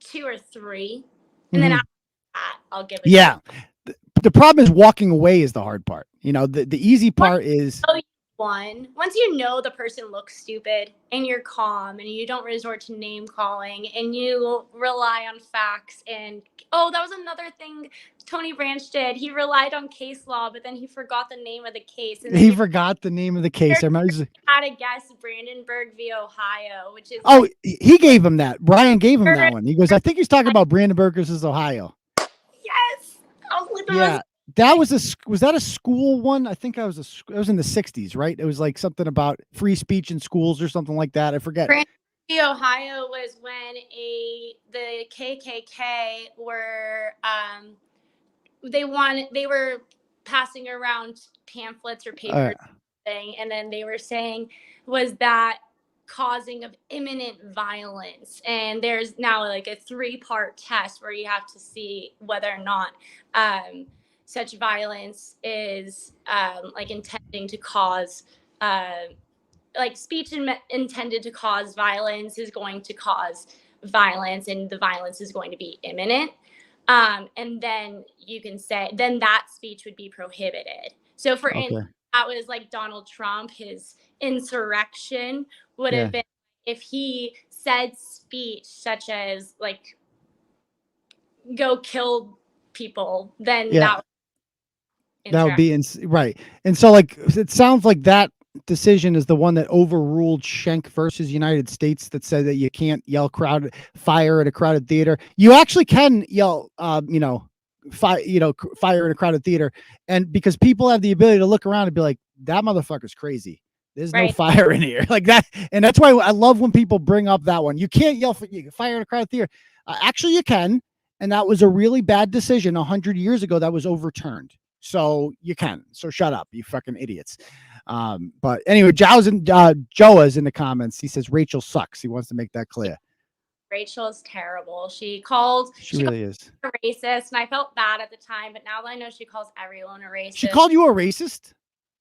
2 or 3, and then after that, I'll give it. Yeah. The problem is walking away is the hard part. The easy part is once you know the person looks stupid and you're calm and you don't resort to name calling and you rely on facts. And that was another thing Tony Branch did. He relied on case law, but then he forgot the name of the case. And he forgot the name of the case. I had to guess Brandenburg v. Ohio, which is he gave him that. Brian gave him that one. He goes, I think he's talking about Brandenburg versus Ohio. Yes. Yeah. That was that a school one? I think it was in the 60s, right? It was like something about free speech in schools or something like that. I forget. Ohio was when the KKK were they were passing around pamphlets or papers thing, and then they were saying was that causing of imminent violence, and there's now like a 3-part test where you have to see whether or not such violence is like intending to cause like speech intended to cause violence is going to cause violence, and the violence is going to be imminent. And then you can say, then that speech would be prohibited. So for instance, that was like Donald Trump, his insurrection would have been if he said speech such as like, go kill people, then that would be right. And so like, it sounds like that decision is the one that overruled Schenck versus United States that said that you can't yell fire at a crowded theater. You actually can yell, fire in a crowded theater. And because people have the ability to look around and be like, that motherfucker's crazy. There's no fire in here like that. And that's why I love when people bring up that one. You can't yell fire in a crowded theater. Actually you can. And that was a really bad decision 100 years ago that was overturned. So you can. So shut up, you fucking idiots. But anyway, Joa's in the comments. He says Rachael sucks. He wants to make that clear. Rachael is terrible. She really is a racist, and I felt bad at the time, but now that I know she calls everyone a racist. She called you a racist?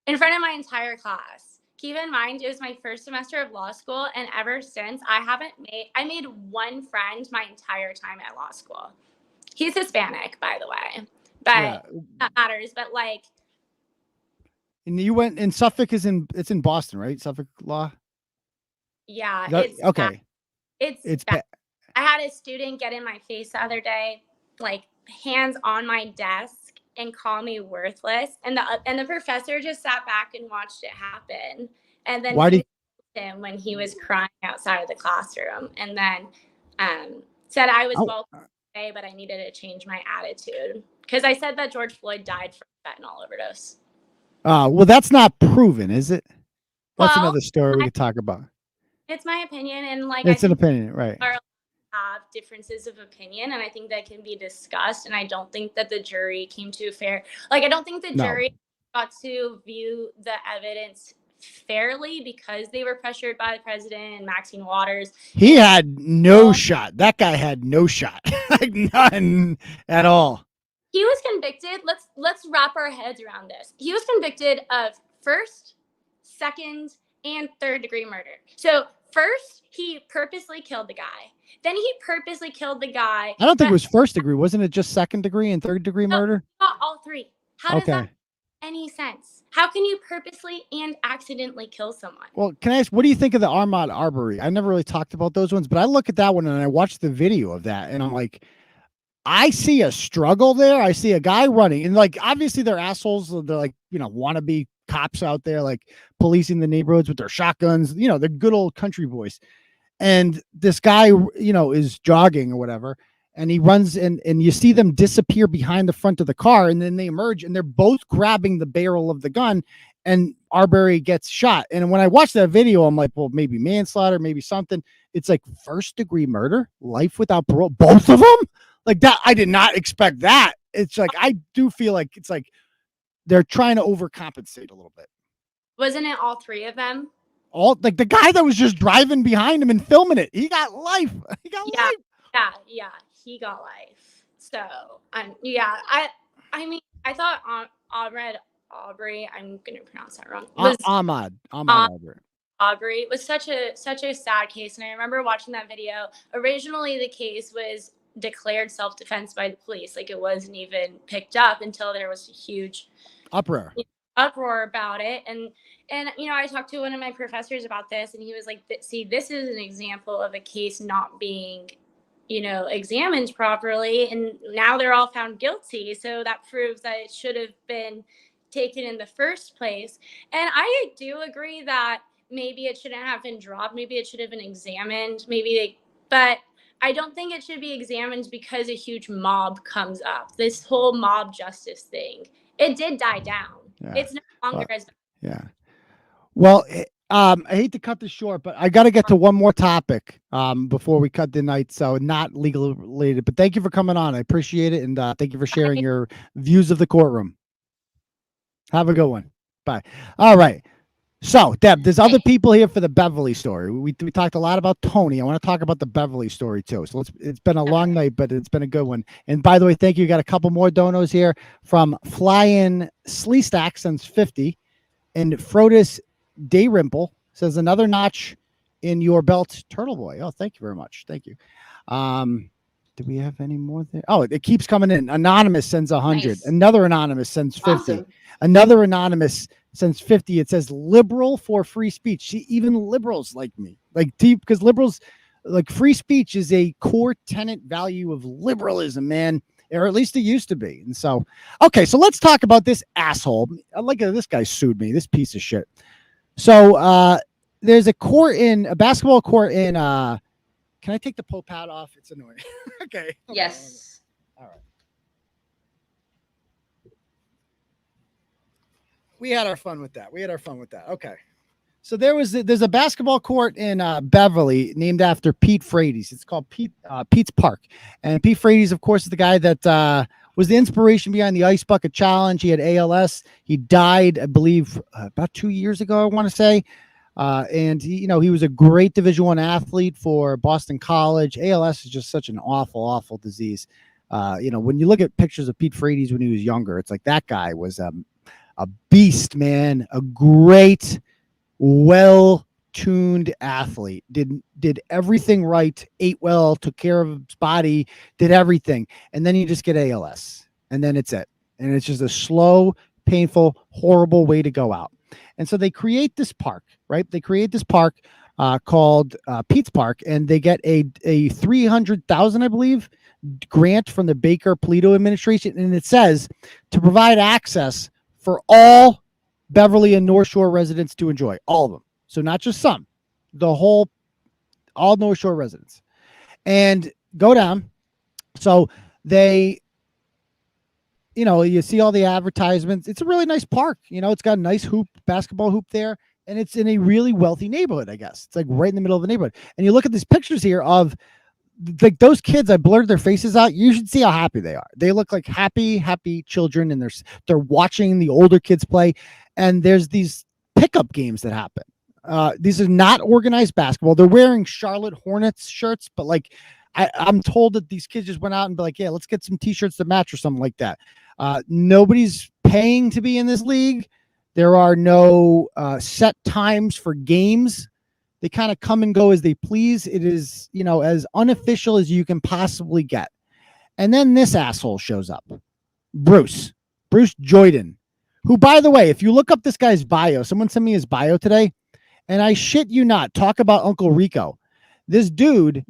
In front of my entire class. Keep in mind, it was my first semester of law school, and ever since, I made one friend my entire time at law school. He's Hispanic, by the way, but that matters. But like, and you went in Suffolk it's in Boston, right? Suffolk Law. Yeah. It's bad. I had a student get in my face the other day, like hands on my desk, and call me worthless. And the professor just sat back and watched it happen. And then him when he was crying outside of the classroom, and then said I was welcome today, but I needed to change my attitude because I said that George Floyd died from fentanyl overdose. Well, that's not proven, is it? That's another story we could talk about. It's my opinion, and like it's an opinion, right? Have differences of opinion, and I think that can be discussed. And I don't think that the jury came to a fair. Like, I don't think the jury got to view the evidence fairly because they were pressured by the president and Maxine Waters. He had no shot. That guy had no shot. Like none at all. He was convicted. Let's wrap our heads around this. He was convicted of first, second, and third degree murder. So first, he purposely killed the guy. Then he purposely killed the guy. I don't think it was first degree. Wasn't it just second degree and third degree murder? All three. How does that make any sense? How can you purposely and accidentally kill someone? Well, can I ask, what do you think of the Ahmaud Arbery? I never really talked about those ones, but I look at that one and I watched the video of that and I'm like, I see a struggle there. I see a guy running and like, obviously they're assholes. They're like, wannabe cops out there, like policing the neighborhoods with their shotguns, they're good old country boys. And this guy, is jogging or whatever. And he runs and you see them disappear behind the front of the car. And then they emerge and they're both grabbing the barrel of the gun and Arbery gets shot. And when I watched that video, I'm like, well, maybe manslaughter, maybe something. It's like first degree murder, life without parole, both of them like that. I did not expect that. It's like, I do feel like it's like they're trying to overcompensate a little bit. Wasn't it all three of them? All like the guy that was just driving behind him and filming it. He got life. He got life. Yeah. He got life. So, I mean, I thought Arbery, I'm going to pronounce that wrong. Ahmaud Arbery was such a sad case. And I remember watching that video. Originally, the case was declared self-defense by the police. Like it wasn't even picked up until there was a huge uproar about it. And I talked to one of my professors about this and he was like, see, this is an example of a case not being examined properly, and now they're all found guilty. So that proves that it should have been taken in the first place. And I do agree that maybe it shouldn't have been dropped. Maybe it should have been examined. But I don't think it should be examined because a huge mob comes up. This whole mob justice thing, it did die down. Yeah. It's no longer as bad. Yeah. Well, I hate to cut this short, but I got to get to one more topic before we cut the night. So not legal related, but thank you for coming on. I appreciate it. And thank you for sharing your views of the courtroom. Have a good one. Bye. All right. So Deb, there's other people here for the Beverly story. We talked a lot about Tony. I want to talk about the Beverly story too. So it's been a long night, but it's been a good one. And by the way, thank you. Got a couple more donos here from Flying Sleestack since 50 and Frodis Dayrimple says another notch in your belt, Turtleboy. Oh, thank you very much. Thank you. Do we have any more there? Oh, it keeps coming in. Anonymous sends 100. Nice. Another anonymous sends 50. Awesome. Another anonymous sends 50. It says liberal for free speech. See, even liberals like me, like deep, because liberals like free speech is a core tenet value of liberalism, man. Or at least it used to be. And so, okay, so let's talk about this asshole. I like this guy sued me, this piece of shit. So there's a basketball court in can I take the Pope hat off? It's annoying. Okay. Yes. All right. We had our fun with that. Okay. So there's a basketball court in Beverly named after Pete Frates. It's called Pete's Park. And Pete Frates, of course, is the guy that was the inspiration behind the Ice Bucket Challenge. He had ALS. He died, I believe, about 2 years ago, I want to say. And he was a great Division I athlete for Boston College. ALS is just such an awful, awful disease. When you look at pictures of Pete Frates when he was younger, it's like that guy was a beast, man. A great, well-tuned athlete. Did everything right, ate well, took care of his body, did everything. And then you just get ALS. And then it's it. And it's just a slow, painful, horrible way to go out. And so they create this park, right? They create this park called Pete's Park, and they get a $300,000, I believe, grant from the Baker-Polito administration. And it says to provide access for all Beverly and North Shore residents to enjoy, all of them. So not just some, all North Shore residents. And go down. So they, you see all the advertisements. It's a really nice park. It's got a nice basketball hoop there. And it's in a really wealthy neighborhood, I guess. It's like right in the middle of the neighborhood. And you look at these pictures here of like those kids. I blurred their faces out. You should see how happy they are. They look like happy children. And they're watching the older kids play. And there's these pickup games that happen. These are not organized basketball. They're wearing Charlotte Hornets shirts, but like I'm told that these kids just went out and be like, yeah, let's get some t-shirts to match or something like that. Nobody's paying to be in this league. There are no set times for games. They kind of come and go as they please. It is, as unofficial as you can possibly get. And then this asshole shows up. Bruce Joyden, who, by the way, if you look up this guy's bio, someone sent me his bio today, and I shit you not, talk about Uncle Rico. This dude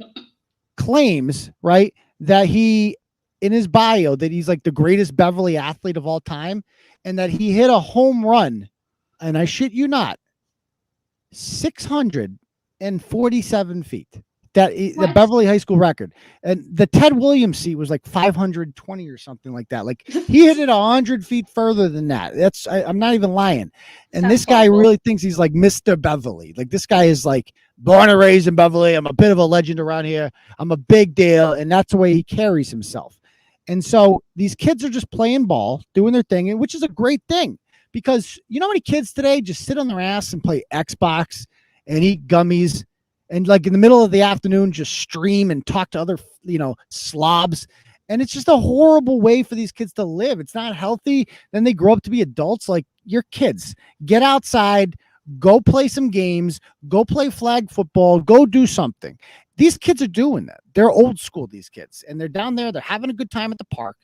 claims, right, that he, in his bio, that he's like the greatest Beverly athlete of all time, and that he hit a home run, and I shit you not, 647 feet. The Beverly High School record, and the Ted Williams seat was like 520 or something like that. Like he hit it 100 feet further than that. I'm not even lying. And this guy really thinks he's like Mr. Beverly. Like this guy is like born and raised in Beverly. I'm a bit of a legend around here. I'm a big deal, and that's the way he carries himself. And so these kids are just playing ball, doing their thing, which is a great thing because you know how many kids today just sit on their ass and play Xbox and eat gummies. And like in the middle of the afternoon, just stream and talk to other, slobs. And it's just a horrible way for these kids to live. It's not healthy. Then they grow up to be adults. Like your kids, get outside, go play some games, go play flag football, go do something. These kids are doing that. They're old school, these kids. And they're down there. They're having a good time at the park.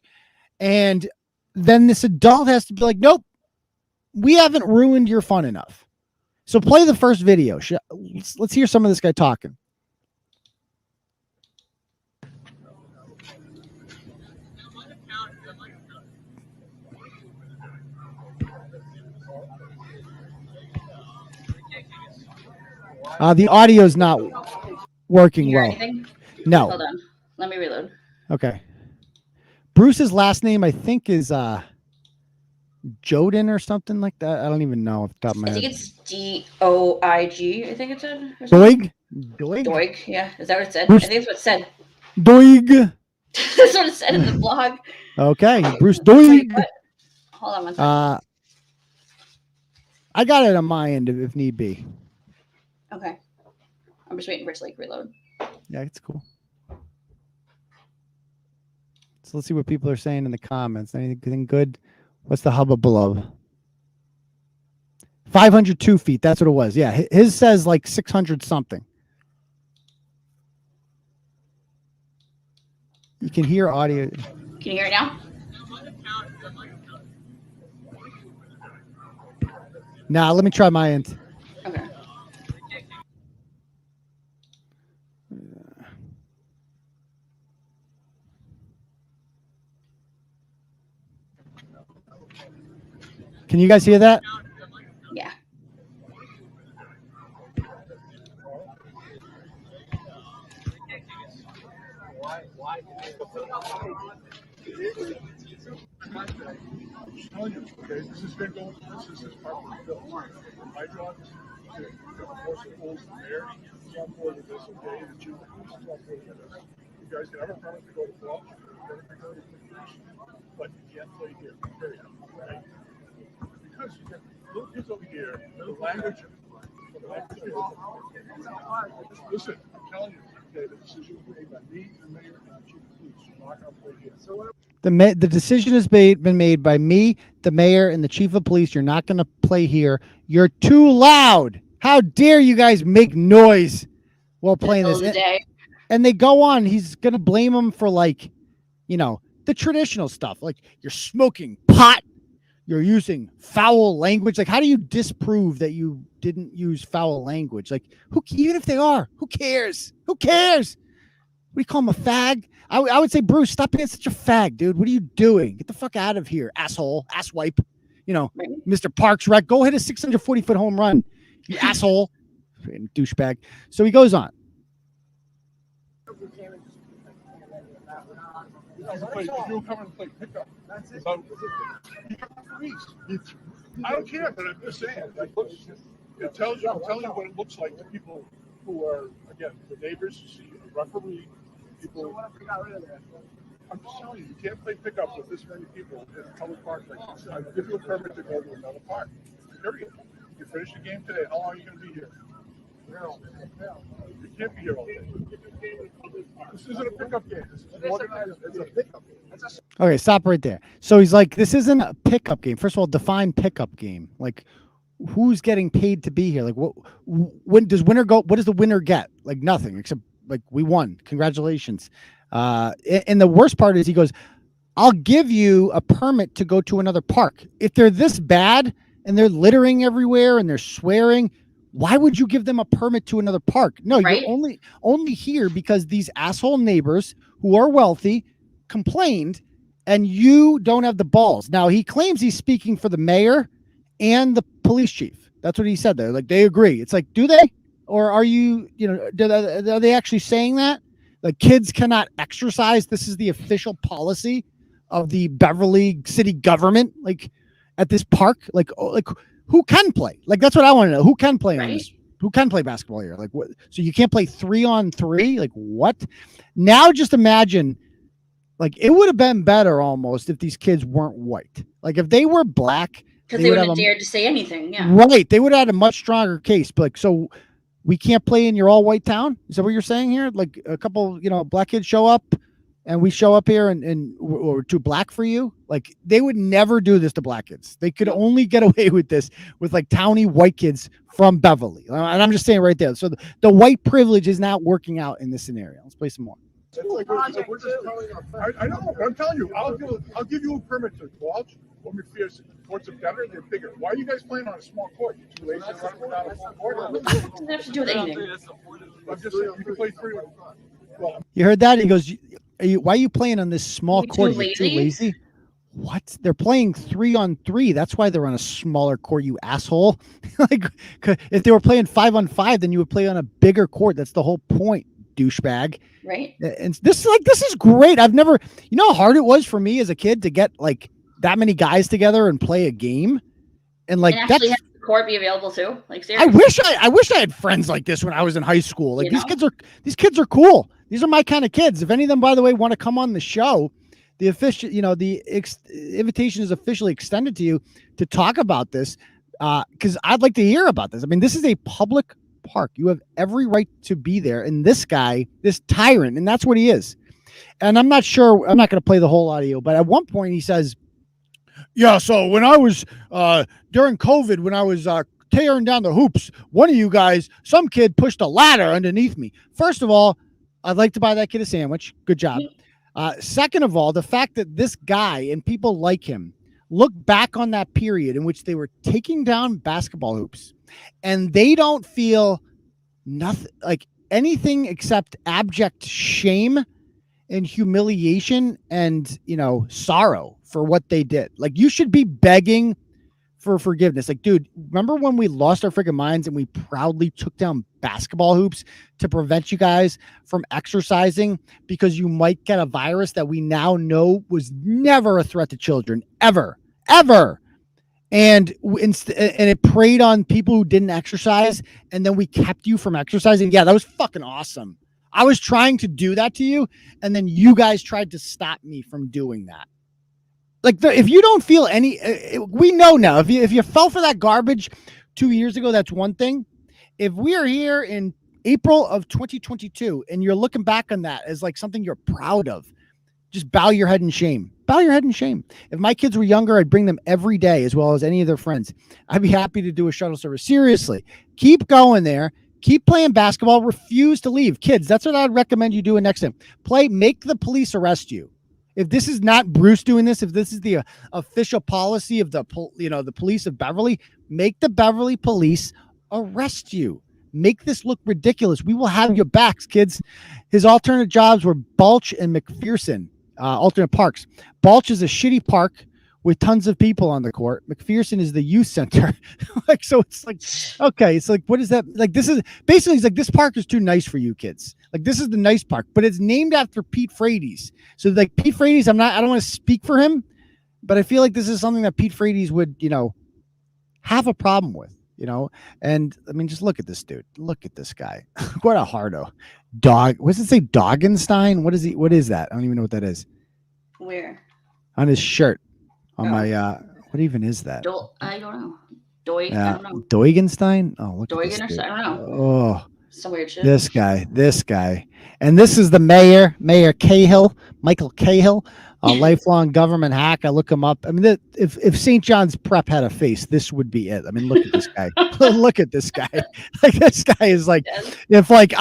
And then this adult has to be like, nope, we haven't ruined your fun enough. So play the first video. Let's hear some of this guy talking. The audio's not working well. Anything? No. Hold on. Let me reload. Okay. Bruce's last name, I think, is Joden or something like that. I don't even know off the top of my head. I think it's Doig, I think it said. Doig? Doig, yeah. Is that what it said? Bruce, I think that's what it said. Doig. That's what it said in the blog. Okay. Bruce Doig. Hold on one second. I got it on my end if need be. Okay. I'm just waiting for it to reload. Yeah, it's cool. So let's see what people are saying in the comments. Anything good? What's the hubba below? 502 feet. That's what it was. Yeah. His says like 600 something. You can hear audio. Can you hear it now? Nah, let me try my end. Okay. Can you guys hear that? Yeah. This has been going on since this part was built. My job is to enforce the rules there. It's on board with this, okay? The chief of police is on board with this. You guys can have a permit to go to clubs, but you can't play here, period. Right? Because you got little kids over here, the language. Listen, I'm telling you, okay, the decision was made by me, the mayor, and the chief of police. You're not going to play here. So the decision has been made by me, the mayor, and the chief of police. You're not going to play here. You're too loud. How dare you guys make noise while playing this? And they go on. He's going to blame them for the traditional stuff. Like you're smoking pot. You're using foul language. Like, how do you disprove that you didn't use foul language? Like, even if they are, who cares? Who cares? We call him a fag. I would say, Bruce, stop being such a fag, dude. What are you doing? Get the fuck out of here, asshole, asswipe. Mr. Parks, right? Go hit a 640-foot home run, you asshole, douchebag. So he goes on. You'll come and play pickup. I don't care, but I'm just saying. It tells you, I'm telling you what it looks like to people who are, again, the neighbors, you see a referee, people. I'm just telling you, you can't play pickup with this many people in a public park like this. I give you a permit to go to another park. Period. You finish the game today. How long are you going to be here? You can't be here all day. This isn't a pickup game. This is organized. It's a pickup game. Okay, stop right there. So he's like, this isn't a pickup game. First of all, define pickup game. Like, who's getting paid to be here? Like, when does winner go? What does the winner get? Like nothing, except like we won. Congratulations. And the worst part is he goes, I'll give you a permit to go to another park. If they're this bad and they're littering everywhere and they're swearing, why would you give them a permit to another park? No, Right. You're only here because these asshole neighbors who are wealthy complained and you don't have the balls. Now, he claims he's speaking for the mayor and the police chief. That's what he said there. Like, they agree. It's like, do they? Or are you, are they actually saying that? Like, kids cannot exercise. This is the official policy of the Beverly city government. Like, at this park, like who can play? Like, that's what I want to know. Who can play on this? Who can play basketball here? Like, what? So you can't play 3-on-3? Like, what? Now, just imagine, like, it would have been better almost if these kids weren't white. Like, if they were black, Because they wouldn't have dared to say anything. Yeah. Right. They would have had a much stronger case. But like, so we can't play in your all white town? Is that what you're saying here? Like, a couple, black kids show up and we show up here and we're too black for you? Like, they would never do this to black kids. They could only get away with this with like towny white kids from Beverly. And I'm just saying right there. So the white privilege is not working out in this scenario. Let's play some more. It's like we're just telling I know. I'm telling you. I'll give you a permit to Walsh or McPherson. Courts are better. They're bigger. Why are you guys playing on a small court? You too lazy to run without a full court? Doesn't have to do with anything. I'm just saying, you can play 3. Well, you heard that? He goes, why are you playing on this small court? Too You're too lazy? What? They're playing 3-on-3. That's why they're on a smaller court, you asshole. Like, if they were playing 5-on-5, then you would play on a bigger court. That's the whole point, douchebag. Right. And this is great. I've never, how hard it was for me as a kid to get like that many guys together and play a game. And like, and actually have the court be available too. Like, seriously. I wish I had friends like this when I was in high school. Like, these kids are cool. These are my kind of kids. If any of them, by the way, want to come on the show, the official, invitation is officially extended to you to talk about this. Because I'd like to hear about this. I mean, this is a public park. You have every right to be there. And this guy, this tyrant, and that's what he is. And I'm not sure, I'm not going to play the whole audio, but at one point he says, yeah, so when I was during COVID, when I was tearing down the hoops, one of you guys, some kid pushed a ladder underneath me. First of all, I'd like to buy that kid a sandwich. Good job. Second of all, the fact that this guy and people like him look back on that period in which they were taking down basketball hoops and they don't feel nothing like anything except abject shame and humiliation and, sorrow for what they did. Like, you should be begging for forgiveness. Like, dude, remember when we lost our freaking minds and we proudly took down basketball hoops to prevent you guys from exercising because you might get a virus that we now know was never a threat to children, ever. And it preyed on people who didn't exercise, and then we kept you from exercising. Yeah, that was fucking awesome. I was trying to do that to you, and then you guys tried to stop me from doing that. Like, if you don't feel any, we know now. If you fell for that garbage 2 years ago, that's one thing. If we are here in April of 2022 and you're looking back on that as like something you're proud of, just bow your head in shame. Bow your head in shame. If my kids were younger, I'd bring them every day as well as any of their friends. I'd be happy to do a shuttle service. Seriously, keep going there. Keep playing basketball. Refuse to leave. Kids, that's what I'd recommend you do next time. Make the police arrest you. If this is not Bruce doing this, if this is the official policy of the police of Beverly, make the Beverly police arrest you. Make this look ridiculous. We will have your backs, kids. His alternate jobs were Balch and McPherson, alternate parks. Balch is a shitty park with tons of people on the court. McPherson is the youth center. Like, so it's like, okay, it's like, what is that? Like, this is basically, it's like, this park is too nice for you kids. Like, this is the nice park, but it's named after Pete Frates. So like, Pete Frates, I don't want to speak for him, but I feel like this is something that Pete Frates would, have a problem with, and I mean, just look at this dude. Look at this guy. What a hardo. Dog. What does it say? Doggenstein? What is that? I don't even know what that is. Where? On his shirt. On my, what even is that? I don't know. Doig. I don't know. Doigenstein. Oh, look at this. Doigen or Dude. something. I don't know. Oh, Some weird shit. this guy, and this is the Mayor Cahill, Michael Cahill, a lifelong government hack. I look him up. I mean, if St. John's Prep had a face, this would be it. I mean, look at this guy. Look at this guy. Like, this guy is like, if like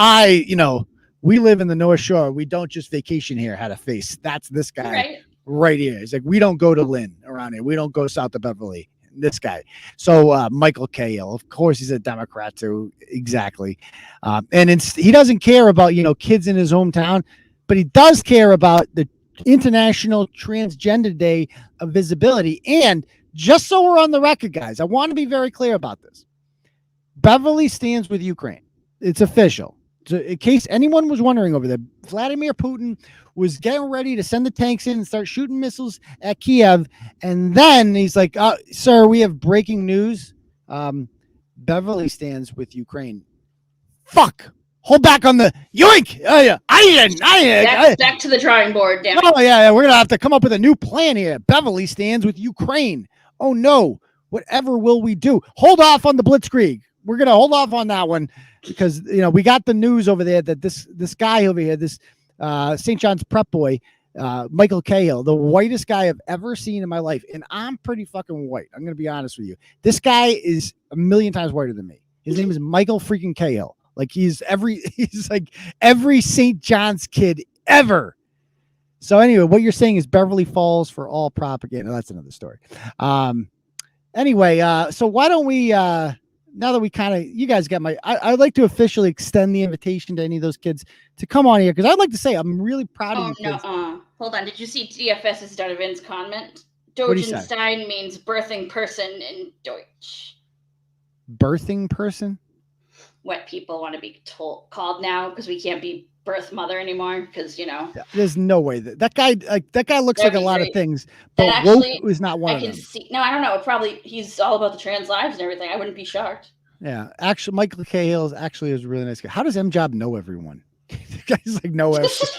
we live in the North Shore, we don't just vacation here, had a face. That's this guy right here. He's like, we don't go to Lynn around here. We don't go south of Beverly. This guy. So Michael Cahill, of course, he's a Democrat too. Exactly. And he doesn't care about, kids in his hometown, but he does care about the International Transgender Day of Visibility. And just so we're on the record, guys, I want to be very clear about this. Beverly stands with Ukraine. It's official. So in case anyone was wondering over there, Vladimir Putin was getting ready to send the tanks in and start shooting missiles at Kiev. And then he's like, sir, we have breaking news. Beverly stands with Ukraine. Fuck. Hold back on the yoink. Back to the drawing board. Damn it. Oh, yeah. We're going to have to come up with a new plan here. Beverly stands with Ukraine. Oh, no. Whatever will we do? Hold off on the Blitzkrieg. We're going to hold off on that one because, we got the news over there that this guy over here, this St. John's Prep boy, Michael Cahill, the whitest guy I've ever seen in my life. And I'm pretty fucking white. I'm going to be honest with you. This guy is a million times whiter than me. His name is Michael freaking Cahill. Like he's like every St. John's kid ever. So anyway, what you're saying is Beverly falls for all propaganda. That's another story. Anyway, so why don't we, now that we you guys got I'd like to officially extend the invitation to any of those kids to come on here because I'd like to say I'm really proud of you kids. Hold on. Did you see DFS's Donovan's comment? Dogenstein means birthing person in Deutsch. Birthing person? What people want to be called now because we can't be birth mother anymore because there's no way that guy looks like a lot of things, but actually, woke is not one of them. No, I don't know. Probably he's all about the trans lives and everything. I wouldn't be shocked. Yeah, actually, Michael Cahill is a really nice guy. How does M-Job know everyone? The guy's like no just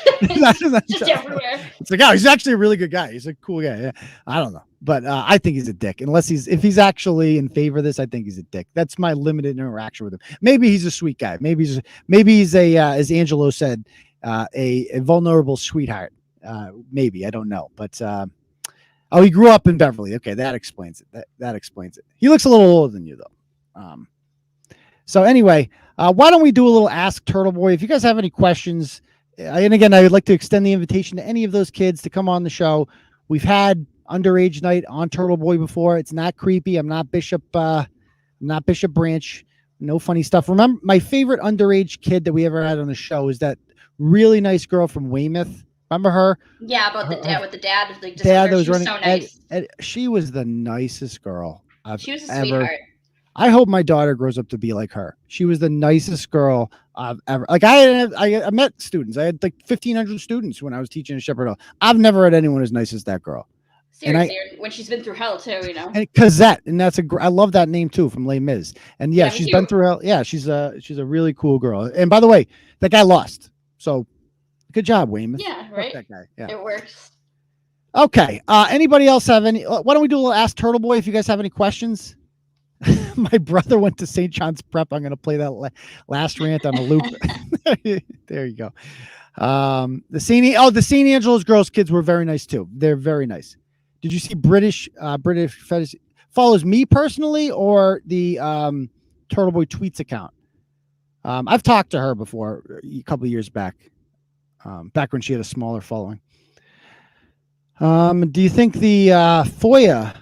everywhere. It's like, he's actually a really good guy. He's a cool guy. Yeah, I don't know, but I think he's a dick. If he's actually in favor of this, I think he's a dick. That's my limited interaction with him. Maybe he's a sweet guy. Maybe he's a as Angelo said, a vulnerable sweetheart. Maybe I don't know, but he grew up in Beverly. Okay, that explains it. That explains it. He looks a little older than you though. So anyway, why don't we do a little Ask Turtleboy? If you guys have any questions, and again, I would like to extend the invitation to any of those kids to come on the show. We've had underage night on Turtleboy before. It's not creepy. I'm not Bishop Branch. No funny stuff. Remember, my favorite underage kid that we ever had on the show is that really nice girl from Weymouth. Remember her? Yeah, about the dad with the dad. Like, dad that was running. So nice. She was the nicest girl She was a sweetheart. I hope my daughter grows up to be like her. She was the nicest girl I've ever. Like I met students. I had like 1,500 students when I was teaching at Shepherd Hill. I've never had anyone as nice as that girl. Seriously, when she's been through hell too, And Cosette, and I love that name too from Les Mis. And yeah, she's been through hell. Yeah, she's a really cool girl. And by the way, that guy lost. So good job, Weymouth. Yeah, right. That guy. Yeah, it works. Okay. Anybody else have any? Why don't we do a little Ask Turtleboy? If you guys have any questions. My brother went to St. John's Prep. I'm going to play that last rant on a loop. There you go. The St. Angelo's girls kids were very nice too. They're very nice. Did you see British Fetish follows me personally or the Turtleboy tweets account? I've talked to her before a couple of years back when she had a smaller following. Do you think the FOIA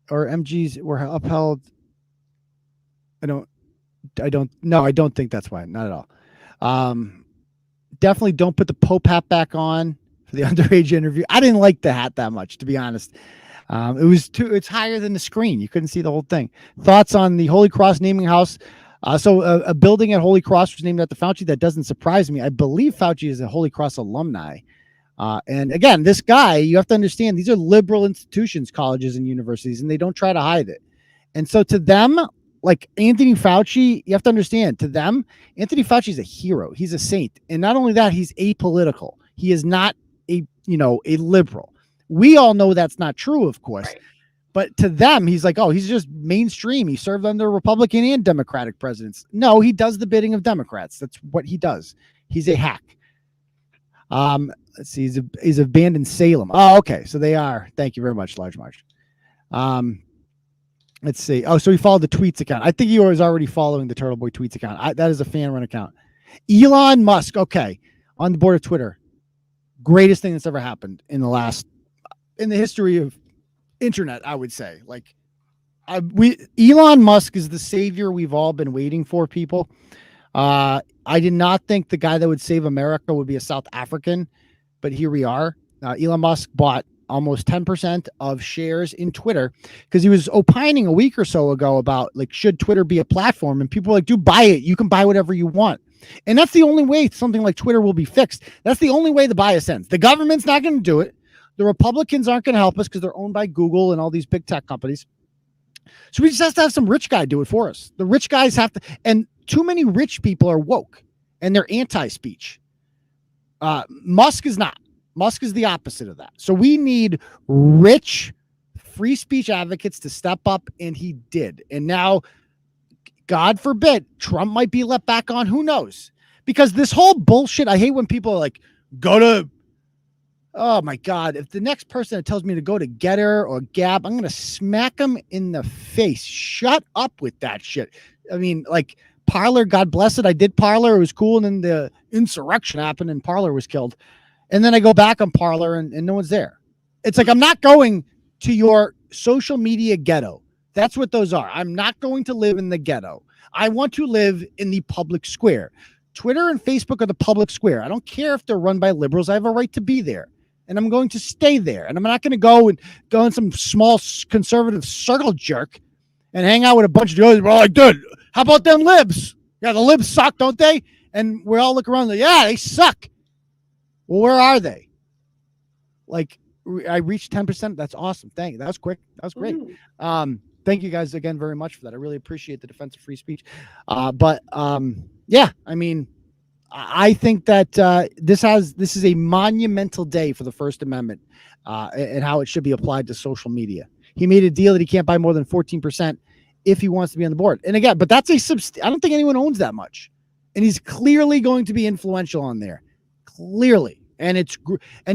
or MGs were upheld? I don't think that's why. Not at all. Definitely don't put the Pope hat back on for the underage interview. I didn't like the hat that much, to be honest. It's higher than the screen. You couldn't see the whole thing. Thoughts on the Holy Cross naming house? So a building at Holy Cross was named after Fauci. That doesn't surprise me. I believe Fauci is a Holy Cross alumni. And again, this guy, you have to understand, these are liberal institutions, colleges and universities, and they don't try to hide it. And so to them, like Anthony Fauci, you have to understand, to them, Anthony Fauci is a hero. He's a saint. And not only that, he's apolitical. He is not a liberal. We all know that's not true, of course. Right. But to them, he's like, oh, he's just mainstream. He served under Republican and Democratic presidents. No, he does the bidding of Democrats. That's what he does. He's a hack. Let's see. He's abandoned Salem. Oh, okay. So they are. Thank you very much, Large March. Let's see. Oh, so he followed the tweets account. I think he was already following the Turtleboy tweets account. That is a fan run account. Elon Musk. Okay. On the board of Twitter. Greatest thing that's ever happened in the history of internet, I would say. Like, Elon Musk is the savior we've all been waiting for, people. I did not think the guy that would save America would be a South African, but here we are. Elon Musk bought almost 10% of shares in Twitter because he was opining a week or so ago about, like, should Twitter be a platform? And people were like, dude, buy it. You can buy whatever you want. And that's the only way something like Twitter will be fixed. That's the only way the bias ends. The government's not going to do it. The Republicans aren't going to help us because they're owned by Google and all these big tech companies. So we just have to have some rich guy do it for us. The rich guys have to, and too many rich people are woke and they're anti-speech. Musk is not. Musk is the opposite of that. So we need rich free speech advocates to step up, and he did. And now, God forbid, Trump might be let back on. Who knows? Because this whole bullshit, I hate when people are like, oh my God, if the next person that tells me to go to Getter or Gab, I'm going to smack them in the face. Shut up with that shit. I mean, like, Parler, God bless it. I did Parler. It was cool. And then the insurrection happened and Parler was killed. And then I go back on Parler and no one's there. It's like, I'm not going to your social media ghetto. That's what those are. I'm not going to live in the ghetto. I want to live in the public square. Twitter and Facebook are the public square. I don't care if they're run by liberals. I have a right to be there. And I'm going to stay there. And I'm not going to go in some small conservative circle jerk and hang out with a bunch of dudes. We're like, dude, how about them libs? Yeah, the libs suck, don't they? And we all look around like, yeah, they suck. Well, where are they? Like, I reached 10%. That's awesome. Thank you. That was quick. That was great. Thank you guys again very much for that. I really appreciate the defense of free speech. Yeah, I mean, I think that this is a monumental day for the First Amendment and how it should be applied to social media. He made a deal that he can't buy more than 14% if he wants to be on the board. And again, but that's I don't think anyone owns that much. And he's clearly going to be influential on there. Clearly. And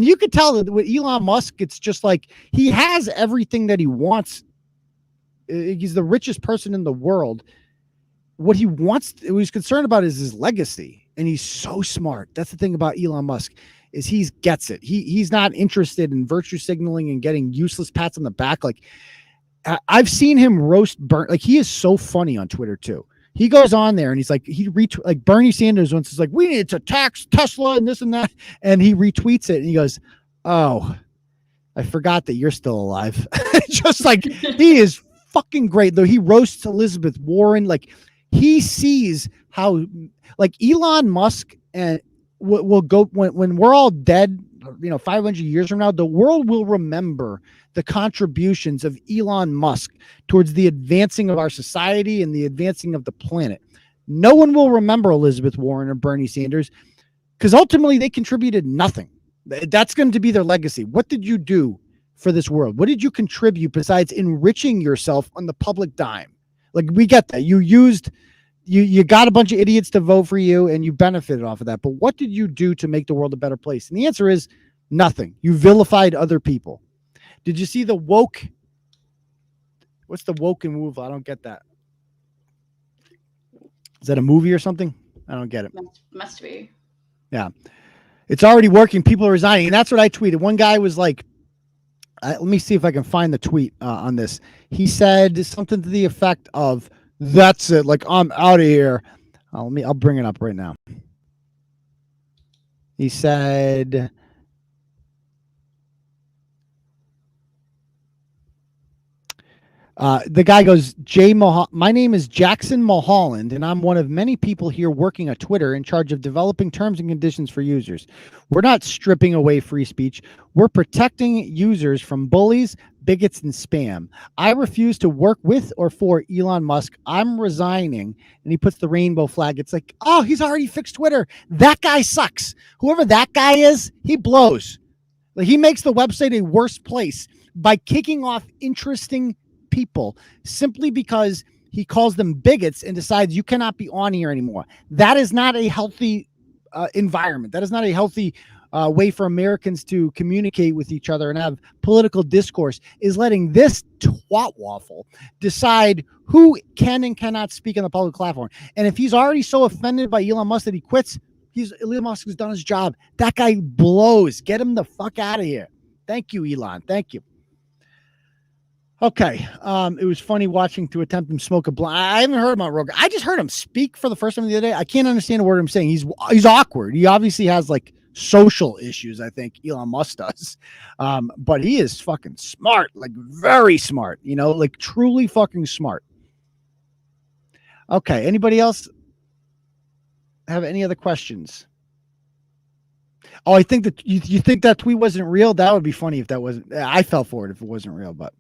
you could tell that with Elon Musk, it's just like he has everything that he wants. He's the richest person in the world. What he's concerned about is his legacy. And he's so smart. That's the thing about Elon Musk is he gets it. He's not interested in virtue signaling and getting useless pats on the back. Like, I've seen him roast like, he is so funny on Twitter too. He goes on there and he's like, like Bernie Sanders once is like, we need to tax Tesla and this and that. And he retweets it and he goes, oh, I forgot that you're still alive. Just like, he is fucking great. Though he roasts Elizabeth Warren. Like, he sees how, like, Elon Musk and will go when we're all dead, 500 years from now, the world will remember the contributions of Elon Musk towards the advancing of our society and the advancing of the planet. No one will remember Elizabeth Warren or Bernie Sanders because ultimately they contributed nothing. That's going to be their legacy. What did you do for this world? What did you contribute besides enriching yourself on the public dime? Like, we get that. You got a bunch of idiots to vote for you and you benefited off of that. But what did you do to make the world a better place? And the answer is nothing. You vilified other people. Did you see the woke? What's the woke and move? I don't get that. Is that a movie or something? I don't get it. Must be. Yeah. It's already working. People are resigning. And that's what I tweeted. One guy was like, let me see if I can find the tweet on this. He said something to the effect of, that's it. Like, I'm out of here. I'll bring it up right now. He said, the guy goes, my name is Jackson Mulholland, and I'm one of many people here working at Twitter in charge of developing terms and conditions for users. We're not stripping away free speech. We're protecting users from bullies, bigots, and spam. I refuse to work with or for Elon Musk. I'm resigning. And he puts the rainbow flag. It's like, oh, he's already fixed Twitter. That guy sucks. Whoever that guy is, he blows. Like, he makes the website a worse place. by kicking off interesting people simply because he calls them bigots and decides you cannot be on here anymore. That is not a healthy environment. That is not a healthy way for Americans to communicate with each other and have political discourse, is letting this twat waffle decide who can and cannot speak on the public platform. And if he's already so offended by Elon Musk that he quits, Elon Musk has done his job. That guy blows. Get him the fuck out of here. Thank you, Elon. Thank you. Okay. It was funny watching to attempt him smoke a blunt. I haven't heard him on Rogan. I just heard him speak for the first time the other day. I can't understand a word I'm saying. He's awkward. He obviously has like social issues, I think Elon Musk does. But he is fucking smart, like very smart, like truly fucking smart. Okay. Anybody else have any other questions? Oh, I think that you think that tweet wasn't real. That would be funny if that wasn't. I fell for it if it wasn't real, but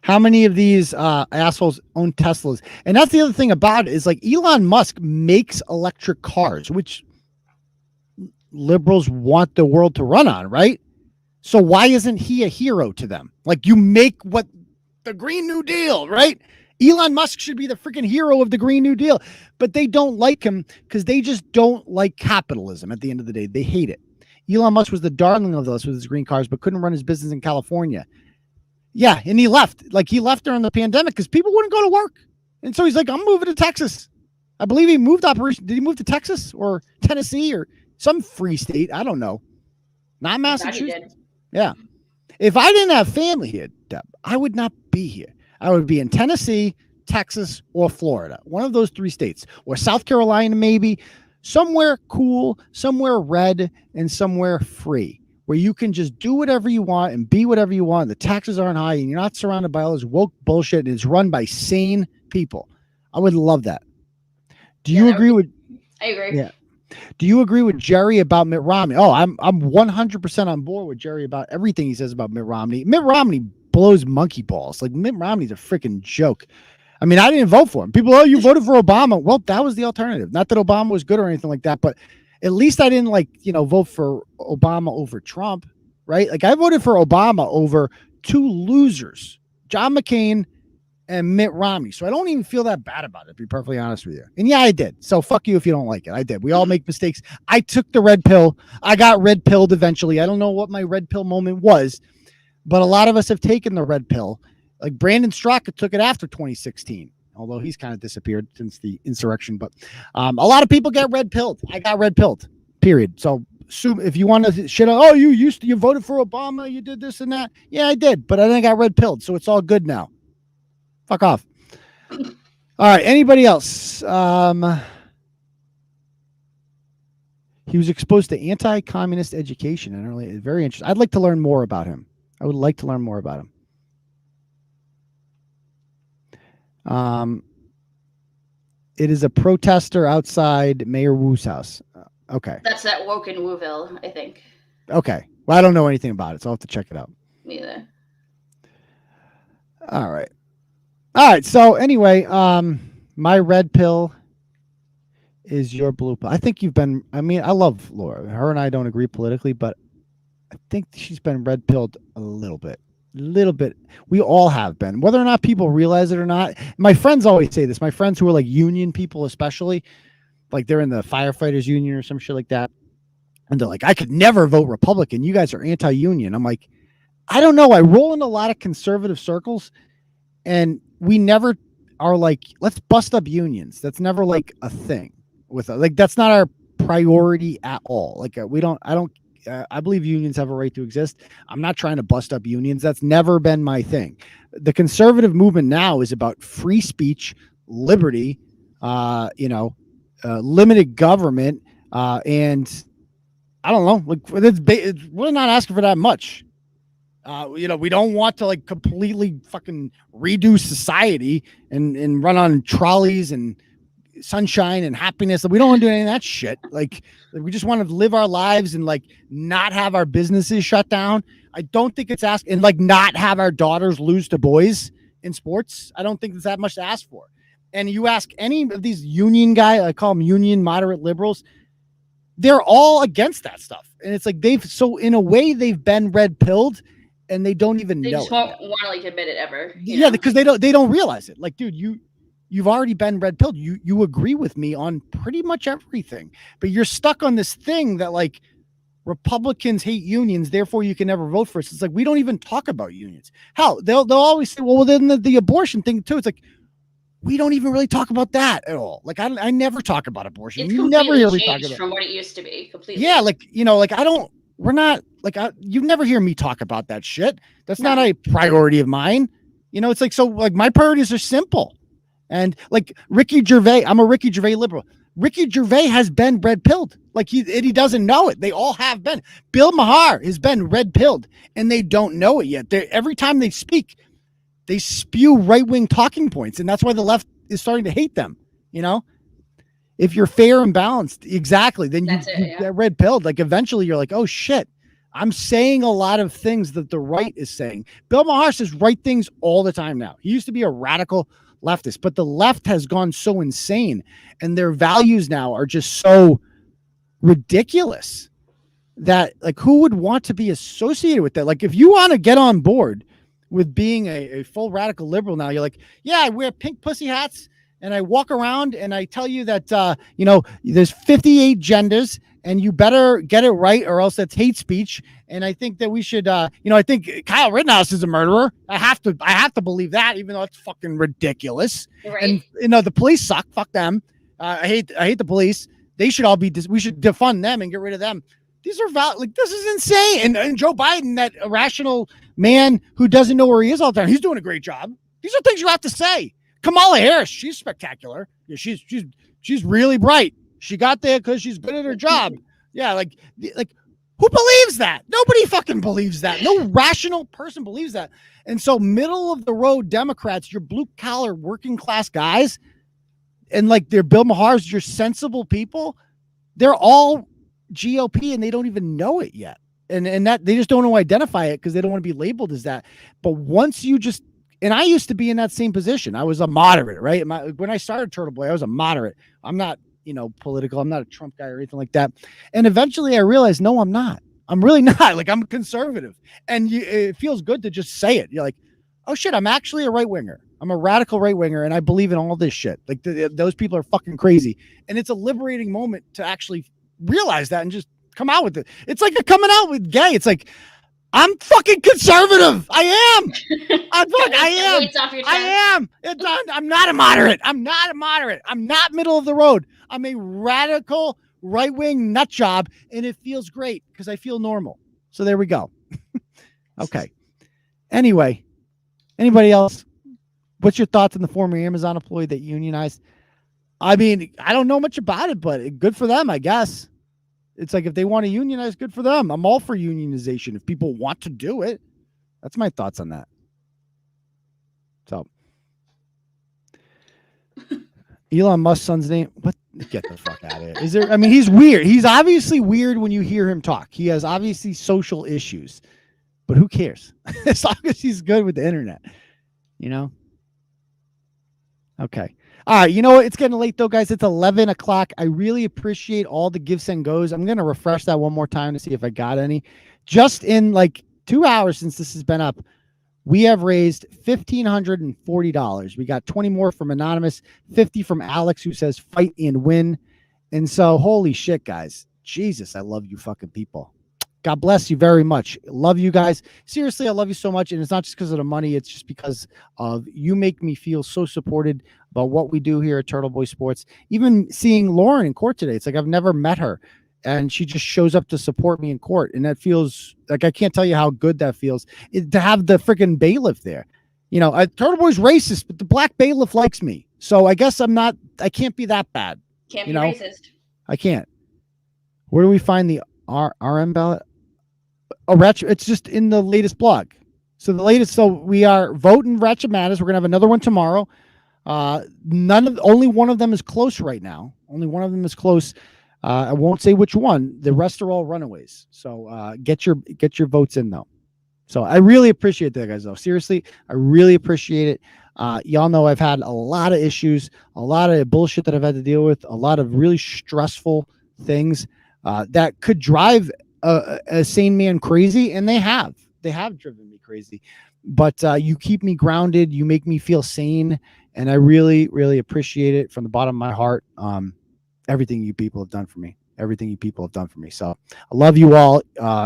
how many of these assholes own Teslas? And that's the other thing about it is like Elon Musk makes electric cars, which liberals want the world to run on, right? So why isn't he a hero to them? Like you make what the Green New Deal, right? Elon Musk should be the freaking hero of the Green New Deal, but they don't like him because they just don't like capitalism. At the end of the day, they hate it. Elon Musk was the darling of those with his green cars, but couldn't run his business in California. Yeah, and he left. Like he left during the pandemic because people wouldn't go to work. And so he's like, I'm moving to Texas. I believe he moved operation. Did he move to Texas or Tennessee or some free state? I don't know. Not Massachusetts. Yeah. If I didn't have family here, Deb, I would not be here. I would be in Tennessee, Texas, or Florida. One of those three states. Or South Carolina, maybe. Somewhere cool, somewhere red, and somewhere free. Where you can just do whatever you want and be whatever you want. The taxes aren't high and you're not surrounded by all this woke bullshit and it's run by sane people. I would love that. Do you agree with? I agree. Yeah. Do you agree with Jerry about Mitt Romney? Oh, I'm 100% on board with Jerry about everything he says about Mitt Romney. Mitt Romney blows monkey balls. Like Mitt Romney's a freaking joke. I mean, I didn't vote for him. People, you voted for Obama. Well, that was the alternative. Not that Obama was good or anything like that, but at least I didn't vote for Obama over Trump, right? Like I voted for Obama over two losers, John McCain and Mitt Romney. So I don't even feel that bad about it, to be perfectly honest with you. And yeah, I did. So fuck you if you don't like it. I did. We all make mistakes. I took the red pill. I got red pilled eventually. I don't know what my red pill moment was, but a lot of us have taken the red pill. Like Brandon Straka took it after 2016. Although he's kind of disappeared since the insurrection. But a lot of people get red pilled. I got red pilled, period. So if you want to shit out, you voted for Obama, you did this and that. Yeah, I did. But I then got red pilled. So it's all good now. Fuck off. All right. Anybody else? He was exposed to anti-communist education. And really, very interesting. I'd like to learn more about him. I would like to learn more about him. It is a protester outside Mayor Wu's house. Okay. That's that woke in Wooville, I think. Okay. Well, I don't know anything about it, so I'll have to check it out. Me either. All right. So anyway, my red pill is your blue pill. I think I love Laura. Her and I don't agree politically, but I think she's been red pilled a little bit. We all have been, whether or not people realize it or not. My friends always say this. My friends who are like union people, especially like they're in the firefighters union or some shit like that. And they're like, I could never vote Republican. You guys are anti-union. I'm like, I don't know. I roll in a lot of conservative circles and we never are like, let's bust up unions. That's never like a thing with like, that's not our priority at all. Like I believe unions have a right to exist. I'm not trying to bust up unions. That's never been my thing. The conservative movement now is about free speech, liberty, limited government, and I don't know. Like we're not asking for that much. We don't want to like completely fucking redo society and run on trolleys and sunshine and happiness. We don't want to do any of that shit. Like we just want to live our lives and like not have our businesses shut down. I don't think it's and like not have our daughters lose to boys in sports. I don't think it's that much to ask for. And you ask any of these union guys, I call them union moderate liberals, they're all against that stuff. And it's like in a way they've been red pilled and they don't even know. They just won't want to like admit it ever. Yeah, because they don't realize it. Like, dude, you've already been red pilled. You agree with me on pretty much everything, but you're stuck on this thing that like Republicans hate unions, therefore you can never vote for us. It's like, we don't even talk about unions. Hell, they'll always say, well, then the abortion thing too. It's like, we don't even really talk about that at all. Like, I never talk about abortion. It's you never hear me talk about it from what it used to be. Completely. Yeah, like, you never hear me talk about that shit. That's not a priority of mine. It's like, so like my priorities are simple. And like Ricky Gervais, I'm a Ricky Gervais liberal. Ricky Gervais has been red pilled. Like he doesn't know it. They all have been. Bill Maher has been red pilled and they don't know it yet. Every time they speak, they spew right-wing talking points. And that's why the left is starting to hate them. If you're fair and balanced, exactly, then you get red pilled. Like eventually you're like, oh shit, I'm saying a lot of things that the right is saying. Bill Maher says right things all the time now. He used to be a radical leftist, but the left has gone so insane and their values now are just so ridiculous that like who would want to be associated with that? Like if you want to get on board with being a full radical liberal now, you're like, yeah, I wear pink pussy hats and I walk around and I tell you that there's 58 genders and you better get it right or else that's hate speech. And I think that we should, I think Kyle Rittenhouse is a murderer. I have to believe that, even though it's fucking ridiculous. Right. And the police suck. Fuck them. I hate the police. They should all be. We should defund them and get rid of them. These are this is insane. And Joe Biden, that irrational man who doesn't know where he is all the time, he's doing a great job. These are things you have to say. Kamala Harris, she's spectacular. Yeah, she's really bright. She got there because she's good at her job. Yeah, like who believes that? Nobody fucking believes that. No rational person believes that. And so middle of the road Democrats, your blue collar working class guys, and like they're Bill Maher's, your sensible people, they're all GOP and they don't even know it yet. And that they just don't know to identify it because they don't want to be labeled as that. But once you just, and I used to be in that same position. I was a moderate, right? When I started Turtleboy, I was a moderate. I'm not, political. I'm not a Trump guy or anything like that. And eventually I realized, no, I'm not. I'm really not. Like, I'm conservative. And it feels good to just say it. You're like, oh shit, I'm actually a right winger. I'm a radical right winger and I believe in all this shit. Like those people are fucking crazy. And it's a liberating moment to actually realize that and just come out with it. It's like coming out with gay. It's like, I'm fucking conservative. I am. I am. I'm not a moderate. I'm not middle of the road. I'm a radical right-wing nut job, and it feels great because I feel normal. So there we go. Okay. Anyway, anybody else? What's your thoughts on the former Amazon employee that unionized? I mean, I don't know much about it, but good for them, I guess. It's like if they want to unionize, good for them. I'm all for unionization if people want to do it. That's my thoughts on that. So, Elon Musk's son's name. What? Get the fuck out of here. Is there? I mean, he's weird. He's obviously weird when you hear him talk. He has obviously social issues, but who cares? As long as he's good with the internet, Okay. All right. You know what? It's getting late though, guys. It's 11 o'clock. I really appreciate all the gifts and goes. I'm going to refresh that one more time to see if I got any. Just in like 2 hours since this has been up, we have raised $1,540. We got 20 more from Anonymous, 50 from Alex, who says fight and win. And so, holy shit, guys. Jesus, I love you fucking people. God bless you very much. Love you guys. Seriously, I love you so much. And it's not just because of the money. It's just because of you make me feel so supported about what we do here at Turtleboy Sports. Even seeing Lauren in court today, it's like I've never met her. And she just shows up to support me in court. And that feels like, I can't tell you how good that feels to have the freaking bailiff there. Turtleboy's racist, but the black bailiff likes me. So I guess I can't be that bad. Can't be racist. I can't. Where do we find the RM ballot? Oh, it's just in the latest blog. So we are voting Ratchet Matters. We're going to have another one tomorrow. Only one of them is close right now. Only one of them is close. I won't say which one. The rest are all runaways. So get your votes in though. So I really appreciate that, guys, though. Seriously, I really appreciate it. Y'all know I've had a lot of issues, a lot of bullshit that I've had to deal with, a lot of really stressful things. that could drive a sane man crazy, and they have driven me crazy, but you keep me grounded, you make me feel sane, and I really, really appreciate it from the bottom of my heart. Everything you people have done for me, so I love you all,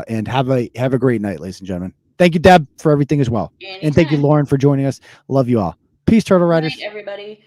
and have a great night, ladies and gentlemen. Thank you, Deb, for everything as well. Anytime. And thank you, Lauren, for joining us. Love you all. Peace, Turtle Riders. Good night, everybody.